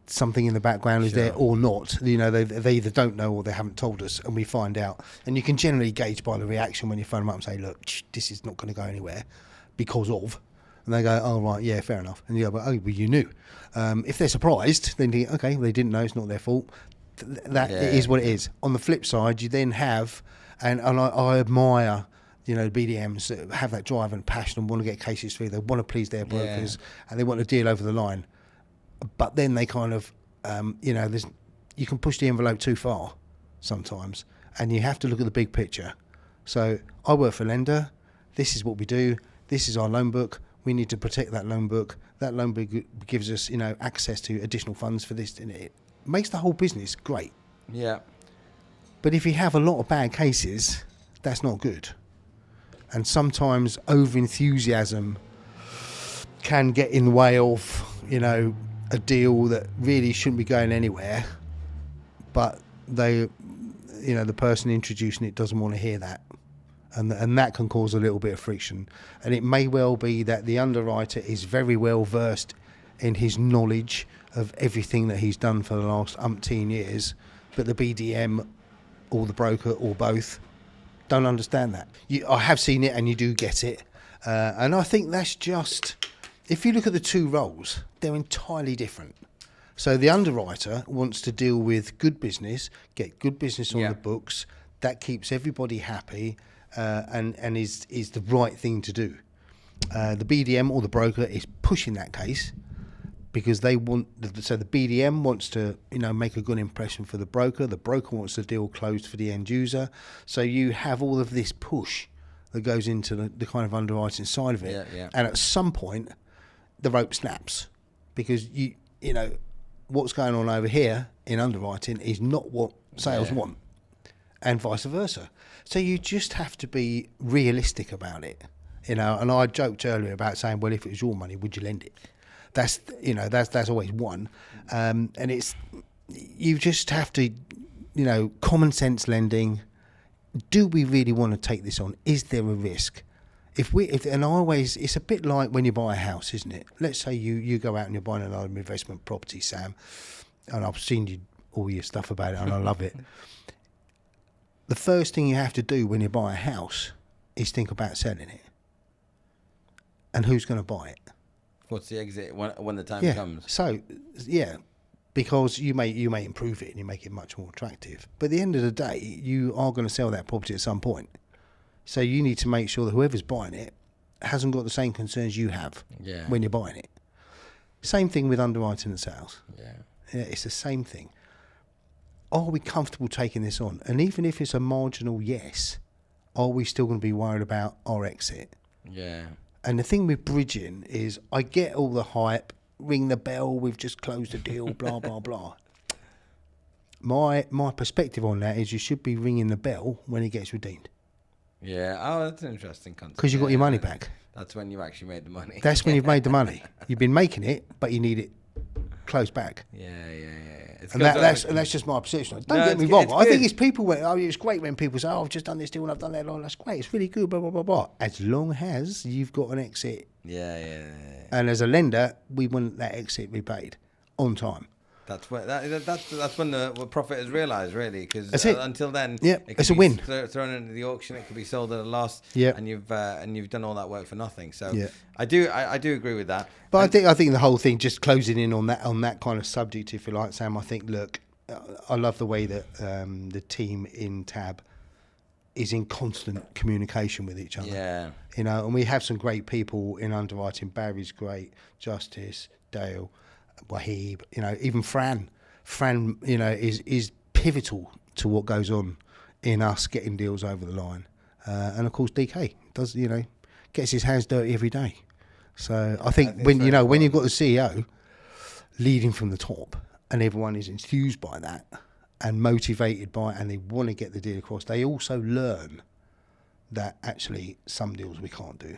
something in the background is there or not. You know, they either don't know or they haven't told us, and we find out. And you can generally gauge by the reaction when you phone them up and say, look, this is not going to go anywhere because of. And they go, oh, right, yeah, fair enough. And you go, well, you knew. If they're surprised, then you think, okay, they didn't know, it's not their fault. That it is what it is. On the flip side, you then have, and I admire, you know, BDMs that have that drive and passion and want to get cases through. They want to please their brokers and they want to deal over the line. But then they kind of, you know, you can push the envelope too far sometimes, and you have to look at the big picture. So I work for a lender. This is what we do. This is our loan book. We need to protect that loan book. That loan book gives us, you know, access to additional funds for this. And it makes the whole business great. Yeah. But if you have a lot of bad cases, that's not good. And sometimes over-enthusiasm can get in the way of, you know, a deal that really shouldn't be going anywhere. But the person introducing it doesn't want to hear that. And that can cause a little bit of friction. And it may well be that the underwriter is very well versed in his knowledge of everything that he's done for the last umpteen years, but the BDM or the broker or both don't understand that. I have seen it, and you do get it. And I think that's just, if you look at the two roles, they're entirely different. So the underwriter wants to deal with good business, get good business on the books. That keeps everybody happy. And is the right thing to do. The BDM or the broker is pushing that case because they want. So the BDM wants to, you know, make a good impression for the broker. The broker wants the deal closed for the end user. So you have all of this push that goes into the kind of underwriting side of it. Yeah. And at some point, the rope snaps because you know what's going on over here in underwriting is not what sales want, and vice versa. So you just have to be realistic about it, you know. And I joked earlier about saying, well, if it was your money, would you lend it? That's, you know, that's always one. And it's, you just have to, you know, common sense lending. Do we really want to take this on? Is there a risk? And always, it's a bit like when you buy a house, isn't it? Let's say you go out and you're buying another investment property, Sam, and I've seen all your stuff about it, and I love it. The first thing you have to do when you buy a house is think about selling it. And who's going to buy it? What's the exit when the time comes? So, because you may improve it and you make it much more attractive. But at the end of the day, you are going to sell that property at some point. So you need to make sure that whoever's buying it hasn't got the same concerns you have when you're buying it. Same thing with underwriting and sales. Yeah, it's the same thing. Are we comfortable taking this on? And even if it's a marginal yes, are we still going to be worried about our exit? Yeah. And the thing with bridging is I get all the hype, ring the bell, we've just closed a deal, blah, blah, blah. My perspective on that is you should be ringing the bell when it gets redeemed. Yeah. Oh, that's an interesting concept. Because you got your money back. That's when you actually made the money. That's when you've made the money. You've been making it, but you need it closed back. Yeah. And that's just my perception. Don't get me wrong. I think it's people it's great when people say, "Oh, I've just done this deal and I've done that." Oh, that's great. It's really good. Blah blah blah blah. As long as you've got an exit. Yeah. And as a lender, we want that exit repaid on time. That's when the profit is realised, really, because until then, it's a win. Thrown into the auction, it could be sold at a loss, and you've done all that work for nothing. So I do agree with that. But I think the whole thing, just closing in on that kind of subject, if you like, Sam. I think, look, I love the way that the team in Tab is in constant communication with each other. Yeah, you know, and we have some great people in underwriting. Barry's great, Justice, Dale, Wahib, you know, even Fran, you know, is pivotal to what goes on in us getting deals over the line. And of course, DK does, you know, gets his hands dirty every day. So I think it's when very when you've got important. the CEO leading from the top and everyone is enthused by that and motivated by it and they want to get the deal across, they also learn that actually some deals we can't do.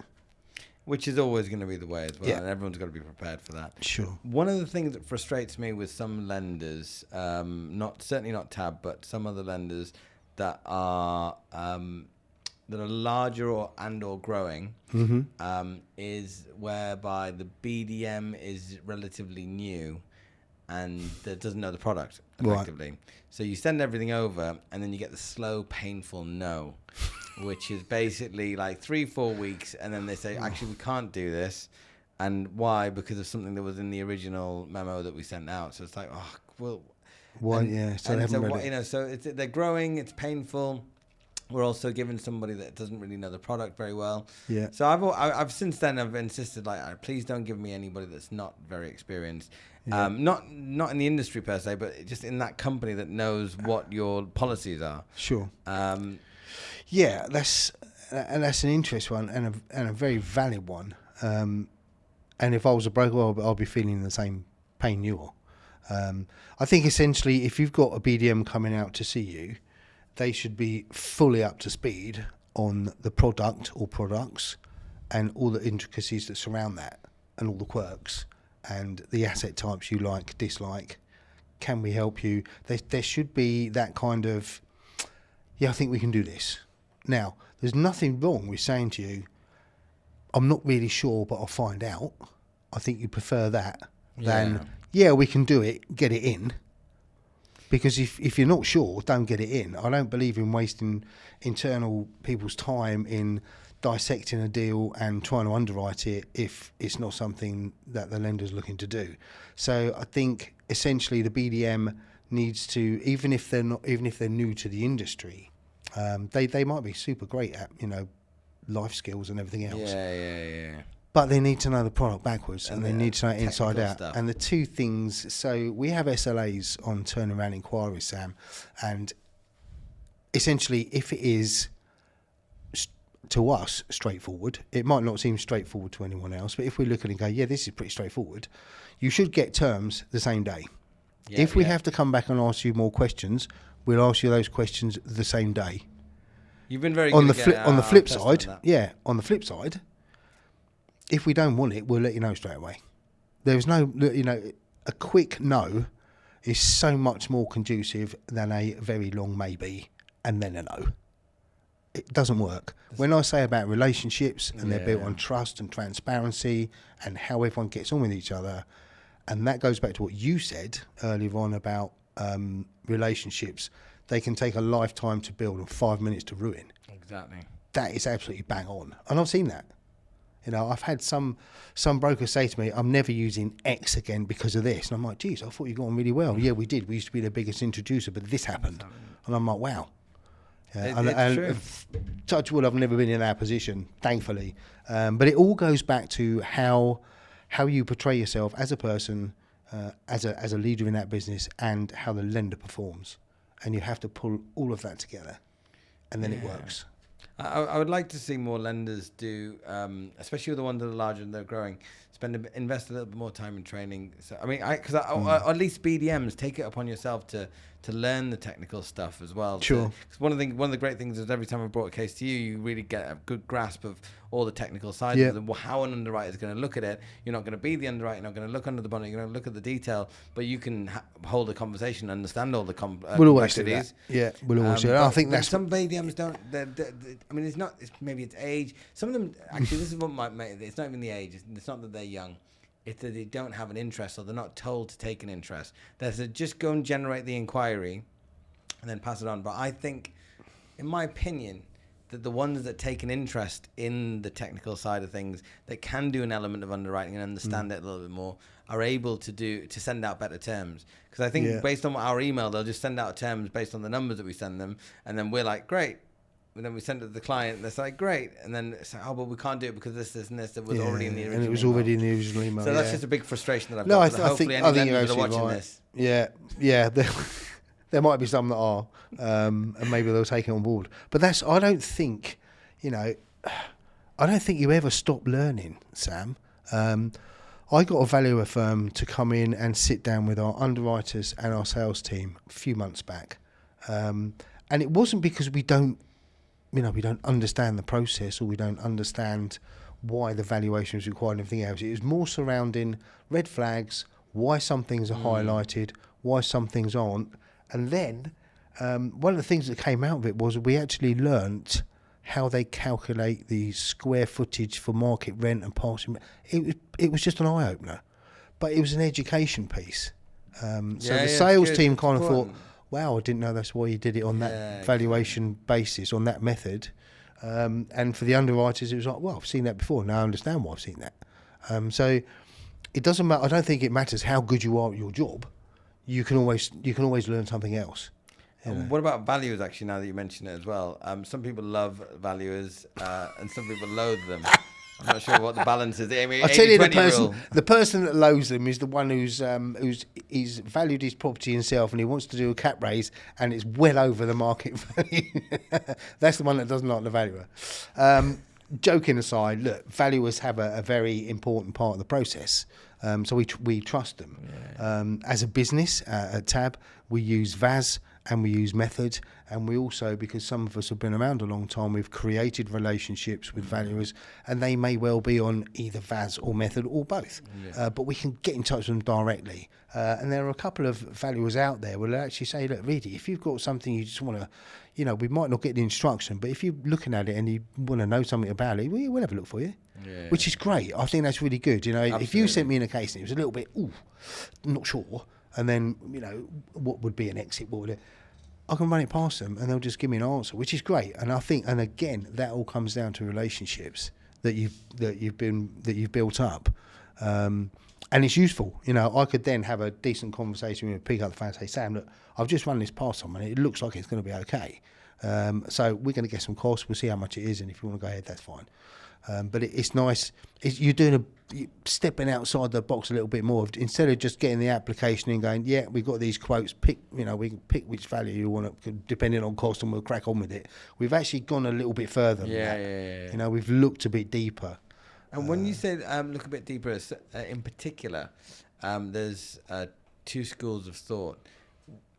Which is always going to be the way as well, Yeah. and everyone's got to be prepared for that. Sure. One of the things that frustrates me with some lenders, certainly not Tab, but some other lenders that are larger or growing, is whereby the BDM is relatively new and that doesn't know the product effectively. Right. So you send everything over, and then you get the slow, painful no, which is basically like 3-4 weeks, and then they say, actually, we can't do this. And why? Because of something that was in the original memo that we sent out. So it's like, oh, well, Well, yeah. So they haven't read it. you know, so they're growing. It's painful. We're also giving somebody that doesn't really know the product very well. Yeah. So I've since then I've insisted, like, please don't give me anybody that's not very experienced. Yeah. Not in the industry per se, but just in that company that knows what your policies are. Sure. Yeah, that's an interesting one and a very valid one. And if I was a broker, I'll be feeling the same pain you are. I think essentially, if you've got a BDM coming out to see you, they should be fully up to speed on the product or products and all the intricacies that surround that and all the quirks and the asset types you like, dislike. Can we help you? There should be that kind of, yeah, I think we can do this. Now, there's nothing wrong with saying to you, I'm not really sure, but I'll find out. I think you prefer that than, yeah, we can do it, get it in. Because if you're not sure, don't get it in. I don't believe in wasting internal people's time in dissecting a deal and trying to underwrite it if it's not something that the lender's looking to do. So I think essentially the BDM needs to, even if they're new to the industry, they might be super great at, you know, life skills and everything else. Yeah. But they need to know the product backwards and they need to know it inside out. Stuff. And the two things, so we have SLAs on turnaround inquiries, Sam, and essentially if it is to us straightforward, it might not seem straightforward to anyone else, but if we look at it and go, yeah, this is pretty straightforward, you should get terms the same day. Yeah, if we have to come back and ask you more questions, we'll ask you those questions the same day. You've been very good on the flip side. Yeah, on the flip side, if we don't want it, we'll let you know straight away. There's no, you know, a quick no is so much more conducive than a very long maybe and then a no. It doesn't work. When I say about relationships and they're built on trust and transparency and how everyone gets on with each other, and that goes back to what you said earlier on about relationships, they can take a lifetime to build and 5 minutes to ruin. Exactly. That is absolutely bang on. And I've seen that. You know, I've had some brokers say to me, I'm never using X again because of this. And I'm like, geez, I thought you got on really well. Yeah, we did. We used to be the biggest introducer, but this happened. And I'm like, wow. And touch wood, I've never been in that position, thankfully. But it all goes back to how you portray yourself as a person, as a leader in that business, and how the lender performs. And you have to pull all of that together, and then it works. I would like to see more lenders do, especially with the ones that are larger and they're growing, invest a little bit more time in training. So I mean, or at least BDMs, take it upon yourself to learn the technical stuff as well. Sure. Because one of the great things is every time I brought a case to you, you really get a good grasp of all the technical sides of it, how an underwriter is going to look at it. You're not going to be the underwriter. You're not going to look under the bonnet. You're going to look at the detail, but you can hold a conversation, understand all the we'll always do complexities. that. Yeah, we'll always do that. I think that's some BDMs don't. I mean, maybe it's age. Some of them actually. This is what might make it. It's not even the age. It's not that they're young. It's that they don't have an interest, or they're not told to take an interest. They say, just go and generate the inquiry, and then pass it on. But I think, in my opinion, that the ones that take an interest in the technical side of things, that can do an element of underwriting and understand it a little bit more, are able to send out better terms. Because I think based on our email, they'll just send out terms based on the numbers that we send them, and then we're like, great. And then we send it to the client, and they're like, great. And then it's like, oh, but we can't do it because this and this that was already in the original and it was email. already in the original email. So that's just a big frustration that I've No, got. I think you're actually right. This. Yeah. There might be some that are, and maybe they'll take it on board. But I don't think, you know, I don't think you ever stop learning, Sam. I got a valuer firm to come in and sit down with our underwriters and our sales team a few months back. And it wasn't because we don't understand the process or we don't understand why the valuation is required and everything else. It was more surrounding red flags, why some things are highlighted, why some things aren't. And then one of the things that came out of it was we actually learnt how they calculate the square footage for market rent and passing. It was just an eye opener, but it was an education piece. So the sales team kind of thought, "Wow, I didn't know that's why you did it on that valuation basis, on that method." And for the underwriters, it was like, "Well, I've seen that before. Now I understand why I've seen that." So it doesn't matter. I don't think it matters how good you are at your job. You can always learn something else. What about valuers, actually, now that you mention it as well? Some people love valuers and some people loathe them. I'm not sure what the balance is. I mean, I'll tell you, the person that loathes them is the one who's valued his property himself and he wants to do a cap raise and it's well over the market value. That's the one that doesn't like the valuer. Joking aside, look, valuers have a very important part of the process. So we trust them. As a business at TAB, we use VAS and we use method, and we also, because some of us have been around a long time, we've created relationships with valuers, and they may well be on either VAS or method or both. But we can get in touch with them directly. And there are a couple of valuers out there who will actually say, look, really, if you've got something you just want to, we might not get the instruction, but if you're looking at it and you want to know something about it, we'll have a look for you. Which is great. I think that's really good. Absolutely. If you sent me in a case and it was a little bit, not sure, and then, what would be an exit? What would it? I can run it past them and they'll just give me an answer, which is great. And I think, and again, that all comes down to relationships that you've built up, and it's useful. I could then have a decent conversation with, pick up the phone and say, Sam, look, I've just run this past someone. It looks like it's going to be okay. So we're going to get some costs. We'll see how much it is, and if you want to go ahead, that's fine. But it's nice. You're stepping outside the box a little bit more. Instead of just getting the application and going, yeah, we've got these quotes. We can pick which value you want, depending on cost, and we'll crack on with it. We've actually gone a little bit further than that. Yeah. We've looked a bit deeper. And when you say look a bit deeper, in particular, there's two schools of thought.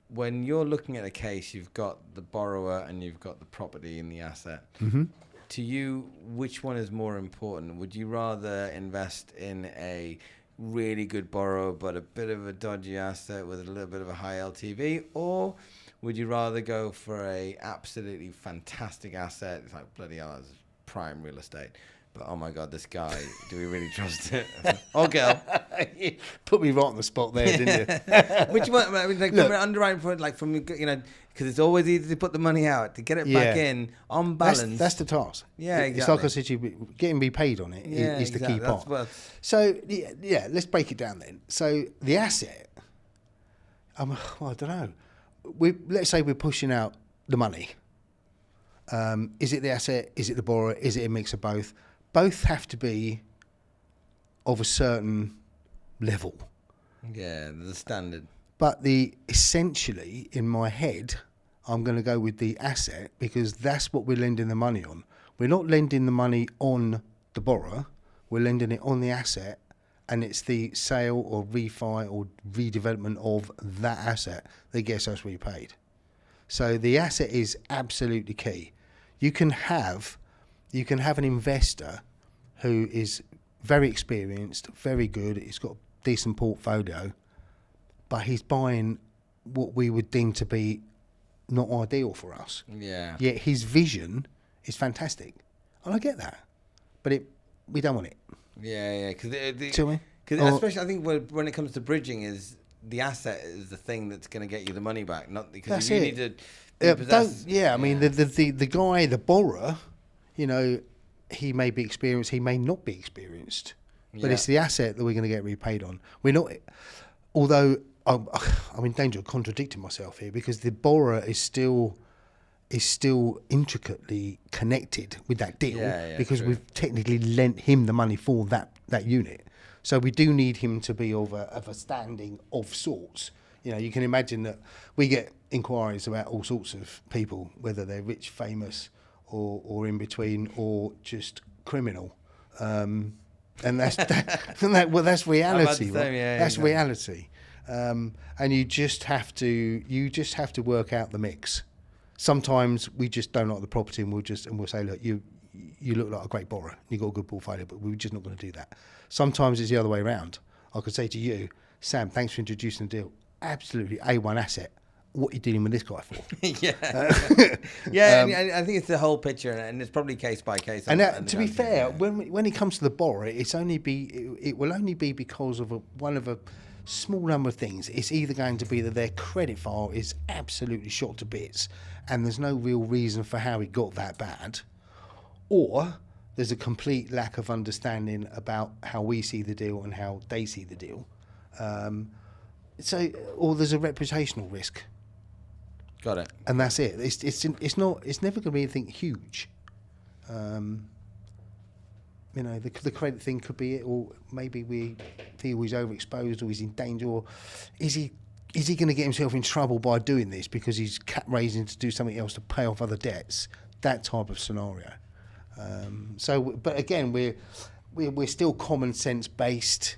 When you're looking at a case, you've got the borrower and you've got the property and the asset. Mm-hmm. To you, which one is more important? Would you rather invest in a really good borrower but a bit of a dodgy asset with a little bit of a high LTV, or would you rather go for a absolutely fantastic asset? It's like, bloody hell, that's prime real estate. But oh my God, this guy, do we really trust it? Or girl? You put me right on the spot there, didn't you? Which one? I mean, from an underwriting point, because it's always easy to put the money out, to get it back in on balance. That's the task. Yeah, exactly. It's like I said to you, getting me paid on it is the key part. So, let's break it down then. So, the asset, I don't know. Let's say we're pushing out the money. Is it the asset? Is it the borrower? Is it a mix of both? Both have to be of a certain level. Yeah, the standard. But essentially, in my head, I'm going to go with the asset because that's what we're lending the money on. We're not lending the money on the borrower. We're lending it on the asset, and it's the sale or refi or redevelopment of that asset that gets us repaid. So the asset is absolutely key. You can have an investor who is very experienced, very good, he's got a decent portfolio, but he's buying what we would deem to be not ideal for us. Yeah. Yet his vision is fantastic. And I get that. But we don't want it. Yeah. Because especially, I think when it comes to bridging, is the asset is the thing that's going to get you the money back, not because that's you it. need to. I mean, the guy, the borrower, he may be experienced, he may not be experienced, but it's the asset that we're going to get repaid on. We're not, although I'm in danger of contradicting myself here because the borrower is still intricately connected with that deal because true. We've technically lent him the money for that unit. So we do need him to be of a standing of sorts. You can imagine that we get inquiries about all sorts of people, whether they're rich, famous, or in between, or just criminal. And that's that's reality, right? That's exactly. reality. And you just have to work out the mix. Sometimes we just don't like the property, and we'll say, look, you look like a great borrower, you got a good portfolio, but we're just not going to do that. Sometimes it's the other way around. I could say to you, Sam, thanks for introducing the deal. Absolutely A1 asset. What are you dealing with this guy for? And I think it's the whole picture, and it's probably case by case. And to be fair, when it comes to the borrower, it will only be because of one of a small number of things. It's either going to be that their credit file is absolutely shot to bits, and there's no real reason for how it got that bad, or there's a complete lack of understanding about how we see the deal and how they see the deal. Or there's a reputational risk. Got it. And that's it. It's never going to be anything huge. The credit thing could be it, or maybe we feel he's overexposed, or he's in danger, or is he going to get himself in trouble by doing this because he's cap raising to do something else to pay off other debts? That type of scenario. But again, we're still common sense based.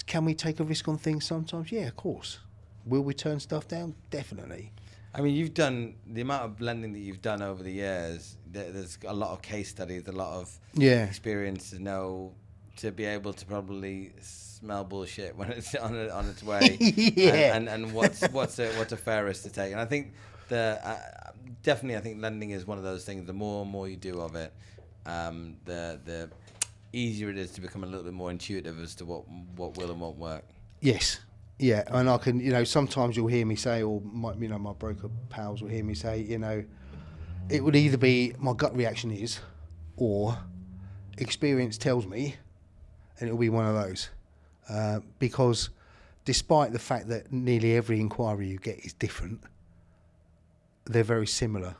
Can we take a risk on things sometimes? Yeah, of course. Will we turn stuff down? Definitely. I mean, you've done the amount of lending that you've done over the years. There's a lot of case studies, a lot of experience to know, to be able to probably smell bullshit when it's on its way, and what's a fair risk to take. And I think definitely I think lending is one of those things. The more and more you do of it, the easier it is to become a little bit more intuitive as to what will and won't work. Yes. Yeah, and I can, sometimes you'll hear me say, or my broker pals will hear me say, it would either be my gut reaction is, or experience tells me, and it'll be one of those. Because despite the fact that nearly every inquiry you get is different, they're very similar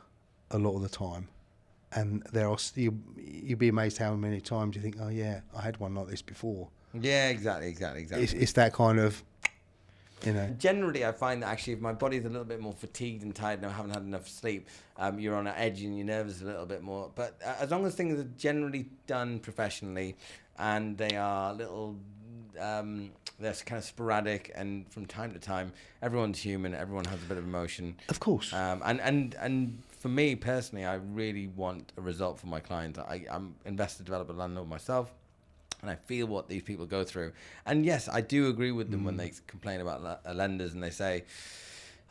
a lot of the time. And you'd be amazed how many times you think, oh yeah, I had one like this before. Yeah, exactly. It's that kind of, Generally, I find that actually if my body's a little bit more fatigued and tired and I haven't had enough sleep, you're on an edge and your nerves a little bit more. But as long as things are generally done professionally and they are they're kind of sporadic, and from time to time, everyone's human, everyone has a bit of emotion. Of course. And for me personally, I really want a result for my clients. I'm investor, developer, landlord myself. And I feel what these people go through. And yes, I do agree with them when they complain about lenders and they say,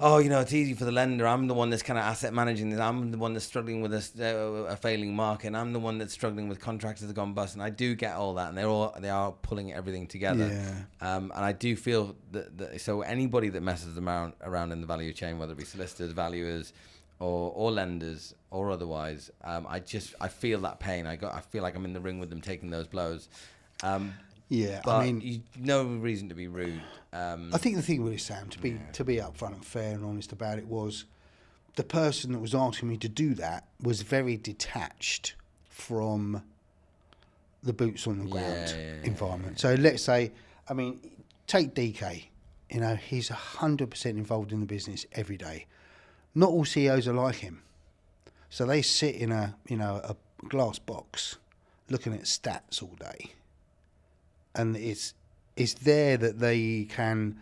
oh, it's easy for the lender. I'm the one that's kind of asset managing this. I'm the one that's struggling with a failing market. And I'm the one that's struggling with contractors that have gone bust. And I do get all that. And they are pulling everything together. Yeah. And I do feel that so anybody that messes them around in the value chain, whether it be solicitors, valuers, or lenders or otherwise, I feel that pain. I feel like I'm in the ring with them taking those blows. But I mean, no reason to be rude. I think the thing with it, Sam, to be upfront and fair and honest about it, was the person that was asking me to do that was very detached from the boots on the ground environment. So let's say, take DK. He's 100% involved in the business every day. Not all CEOs are like him, so they sit in a glass box looking at stats all day. And it's there that they can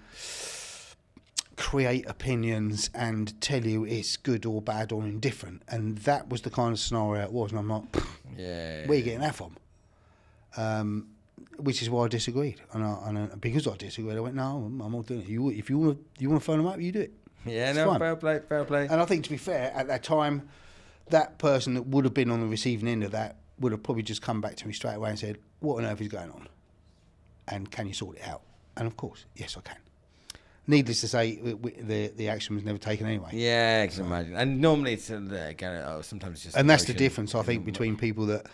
create opinions and tell you it's good or bad or indifferent. And that was the kind of scenario it was. And I'm like, where are you getting that from? Which is why I disagreed. And because I disagreed, I went, no, I'm not doing it. If you want to phone them up, you do it. Yeah, it's no, fine. fair play. And I think, to be fair, at that time, that person that would have been on the receiving end of that would have probably just come back to me straight away and said, what on earth is going on? And can you sort it out? And of course, yes, I can. Needless to say, the action was never taken anyway. Yeah, I can imagine. And normally, it's sometimes it's just. And that's the difference, I think, between people that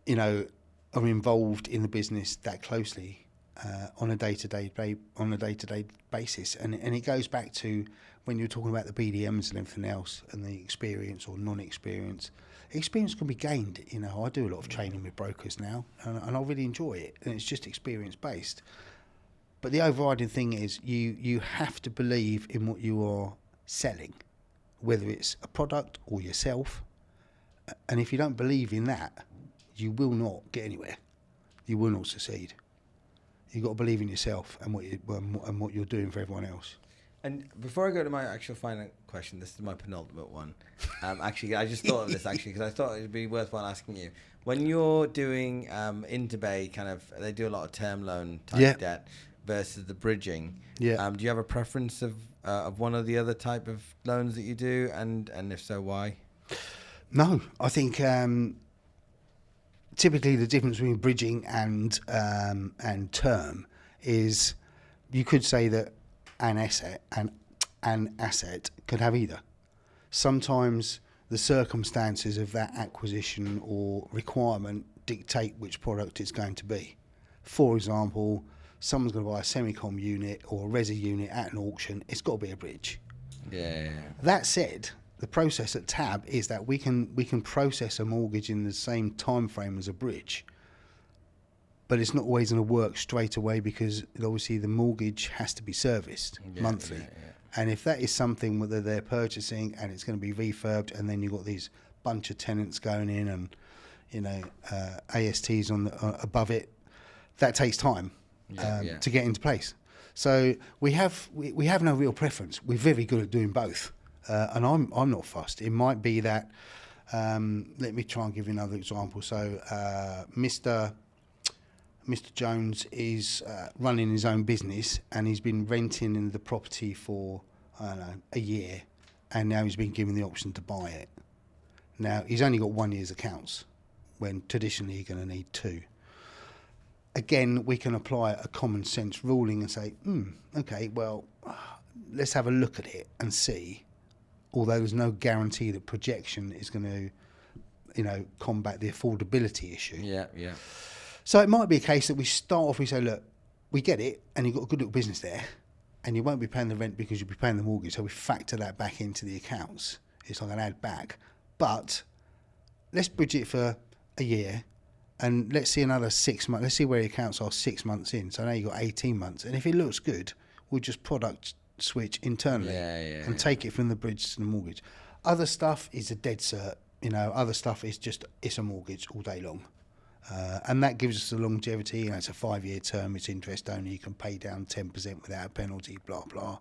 are involved in the business that closely on a day-to-day basis, and it goes back to when you're talking about the BDMs and everything else, and the experience or non-experience. Experience can be gained. I do a lot of training with brokers now, and I really enjoy it, and it's just experience based. But the overriding thing is you have to believe in what you are selling, whether it's a product or yourself. And if you don't believe in that, you will not get anywhere. You will not succeed. You've got to believe in yourself and what you're doing for everyone else. And before I go to my actual final question, this is my penultimate one. Actually, I just thought of this actually because I thought it'd be worthwhile asking you. When you're doing Interbay, kind of, they do a lot of term loan type debt versus the bridging. Yeah. Do you have a preference of one or the other type of loans that you do, and if so, why? No, I think typically the difference between bridging and term is you could say that an asset could have either. Sometimes the circumstances of that acquisition or requirement dictate which product it's going to be. For example, someone's going to buy a semicom unit or a resi unit at an auction, it's got to be a bridge. Yeah. That said, the process at TAB is that we can process a mortgage in the same time frame as a bridge, but it's not always going to work straight away because obviously the mortgage has to be serviced monthly. Yeah. And if that is something that they're purchasing and it's going to be refurbed, and then you've got these bunch of tenants going in and ASTs on above it, that takes time to get into place. So we have no real preference. We're very good at doing both, and I'm not fussed. It might be that let me try and give you another example. So Mr. Jones is running his own business, and he's been renting in the property for, I don't know, a year, and now he's been given the option to buy it. Now, he's only got 1 year's accounts, when traditionally you're going to need 2. Again, we can apply a common sense ruling and say, okay, well, let's have a look at it and see, although there's no guarantee that projection is going to, combat the affordability issue. Yeah. So it might be a case that we start off, we say, look, we get it, and you've got a good little business there, and you won't be paying the rent because you'll be paying the mortgage, so we factor that back into the accounts. It's like an add back. But let's bridge it for a year, and let's see another 6 months. Let's see where your accounts are 6 months in. So now you've got 18 months. And if it looks good, we'll just product switch internally and take it from the bridge to the mortgage. Other stuff is a dead cert. Other stuff is just, it's a mortgage all day long. And that gives us the longevity. It's a 5-year term, it's interest only, you can pay down 10% without a penalty, blah, blah.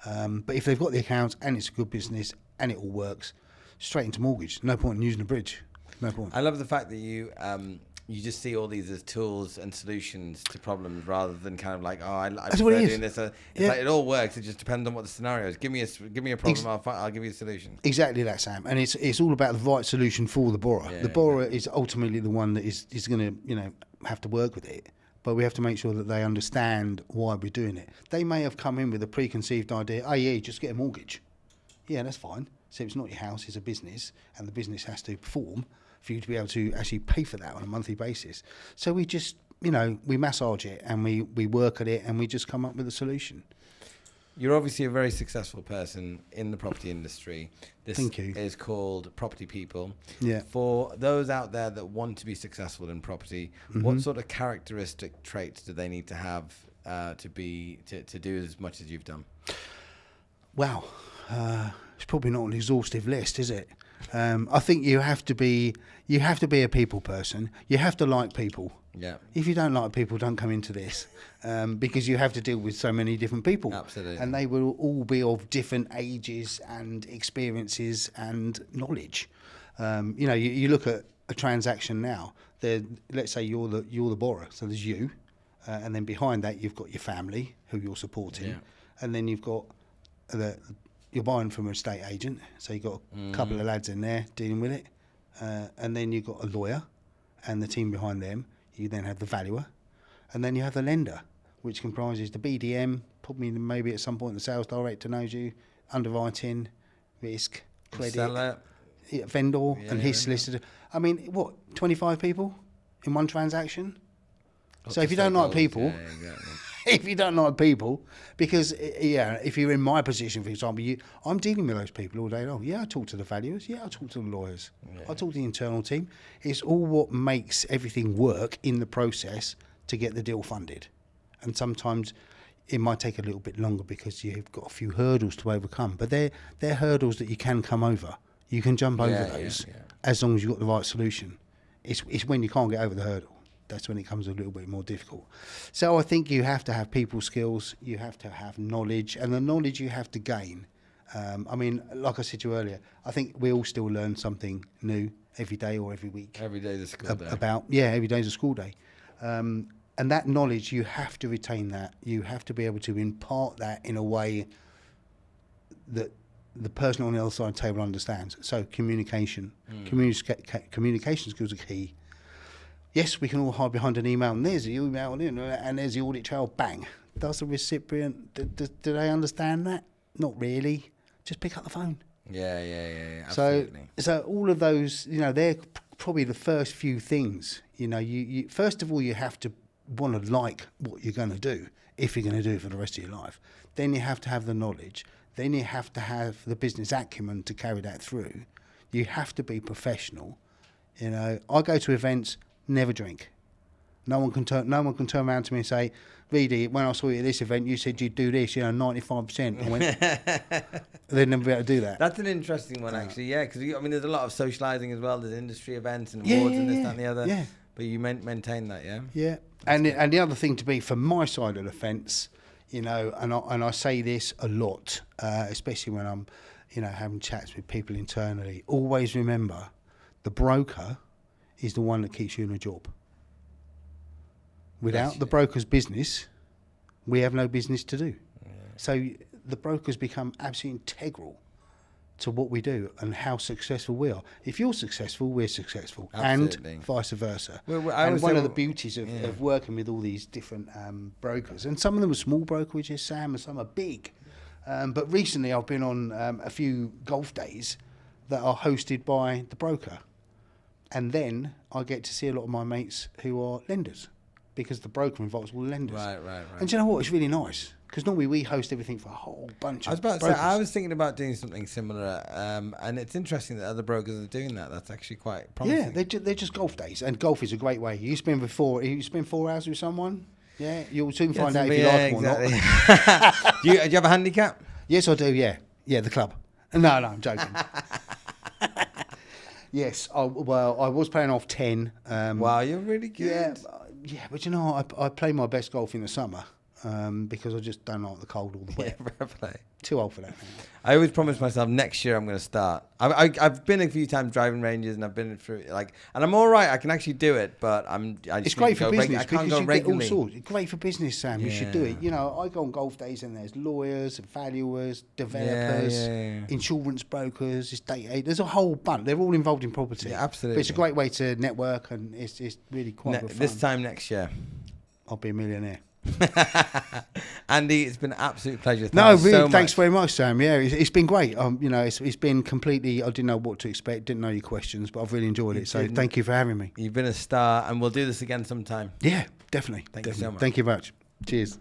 But if they've got the accounts and it's a good business and it all works, straight into mortgage. No point in using a bridge. No point. I love the fact that you just see all these as tools and solutions to problems rather than kind of like, I prefer doing this. It's like it all works. It just depends on what the scenario is. Give me a problem, I'll give you a solution. Exactly that, Sam. And it's all about the right solution for the borrower. The borrower is ultimately the one that is going to have to work with it. But we have to make sure that they understand why we're doing it. They may have come in with a preconceived idea. Just get a mortgage. Yeah, that's fine. So it's not your house, it's a business, and the business has to perform for you to be able to actually pay for that on a monthly basis. So we just, we massage it and we work at it and we just come up with a solution. You're obviously a very successful person in the property industry. Thank you. Is called Property People. Yeah. For those out there that want to be successful in property, what sort of characteristic traits do they need to have to do as much as you've done? Wow. It's probably not an exhaustive list, is it? I think you have to be a people person. You have to like people. Yeah. If you don't like people, don't come into this, because you have to deal with so many different people. Absolutely. And they will all be of different ages and experiences and knowledge. You look at a transaction now. Let's say you're the borrower, so there's you, and then behind that you've got your family who you're supporting, and then you've got you're buying from an estate agent, so you've got a couple of lads in there dealing with it, and then you've got a lawyer and the team behind them. You then have the valuer, and then you have the lender, which comprises the BDM, probably maybe at some point the sales director knows you, underwriting, risk, credit, seller, vendor, and his solicitor. I mean, 25 people in one transaction? So if you don't like people... If you don't like people, because, if you're in my position, for example, I'm dealing with those people all day long. Yeah, I talk to the valuers. Yeah, I talk to the lawyers. I talk to the internal team. It's all what makes everything work in the process to get the deal funded. And sometimes it might take a little bit longer because you've got a few hurdles to overcome. But they're hurdles that you can come over. You can jump over those as long as you've got the right solution. it's when you can't get over the hurdle. That's when it comes a little bit more difficult. So I think you have to have people skills, you have to have knowledge, and the knowledge you have to gain. I mean, like I said to you earlier, I think we all still learn something new every day or every week. Every day is a school day. Every day is a school day. And that knowledge, you have to retain that. You have to be able to impart that in a way that the person on the other side of the table understands. So communication. Communication skills are key. Yes, we can all hide behind an email, and there's the email, and there's the audit trail, bang. Does the recipient, do they understand that? Not really. Just pick up the phone. Yeah, absolutely. So all of those, they're probably the first few things. You first of all, you have to want to like what you're going to do, if you're going to do it for the rest of your life. Then you have to have the knowledge. Then you have to have the business acumen to carry that through. You have to be professional. I go to events, never drink. No one can turn around to me and say, Reedy, when I saw you at this event, you said you'd do this, 95%. I went, they'd never be able to do that. That's an interesting one, actually, yeah, because there's a lot of socialising as well. There's industry events and awards and this, that, and the other. Yeah. But you maintain that, yeah? Yeah. And the other thing to be, from my side of the fence, and I say this a lot, especially when I'm, having chats with people internally, always remember the broker is the one that keeps you in a job. Without the broker's business, we have no business to do. Yeah. So the brokers become absolutely integral to what we do and how successful we are. If you're successful, we're successful. Absolutely. And vice versa. And one of the beauties of working with all these different brokers, and some of them are small brokerages, Sam, and some are big. But recently I've been on a few golf days that are hosted by the broker. And then I get to see a lot of my mates who are lenders, because the broker involves all the lenders. Right. And do you know what? It's really nice, because normally we host everything for a whole bunch of brokers. I was thinking about doing something similar, and it's interesting that other brokers are doing that. That's actually quite promising. Yeah, they're just golf days, and golf is a great way. You spend 4 hours with someone, you'll soon find out if you like them or not. Do you have a handicap? Yes, I do, yeah. Yeah, the club. No, I'm joking. Yes, I was playing off 10. Wow, you're really good. Yeah, but I play my best golf in the summer because I just don't like the cold or the wet. Yeah, fair play. Too old for that. I always promise myself next year I'm going to start. I've been a few times driving ranges, and I've been through and I'm all right. I can actually do it, but it's great for business. I can't go regularly. It's great for business, Sam. You should do it. I go on golf days, and there's lawyers, and valuers, developers, insurance brokers, estate agents. There's a whole bunch. They're all involved in property. Yeah, absolutely. But it's a great way to network, and it's really quite good fun. This time next year, I'll be a millionaire. Andy, it's been an absolute pleasure. Thanks very much, Sam. Yeah, it's been great. It's been completely. I didn't know what to expect. Didn't know your questions, but I've really enjoyed it. So thank you for having me. You've been a star, and we'll do this again sometime. Yeah, definitely. Thank you so much. Thank you very much. Cheers.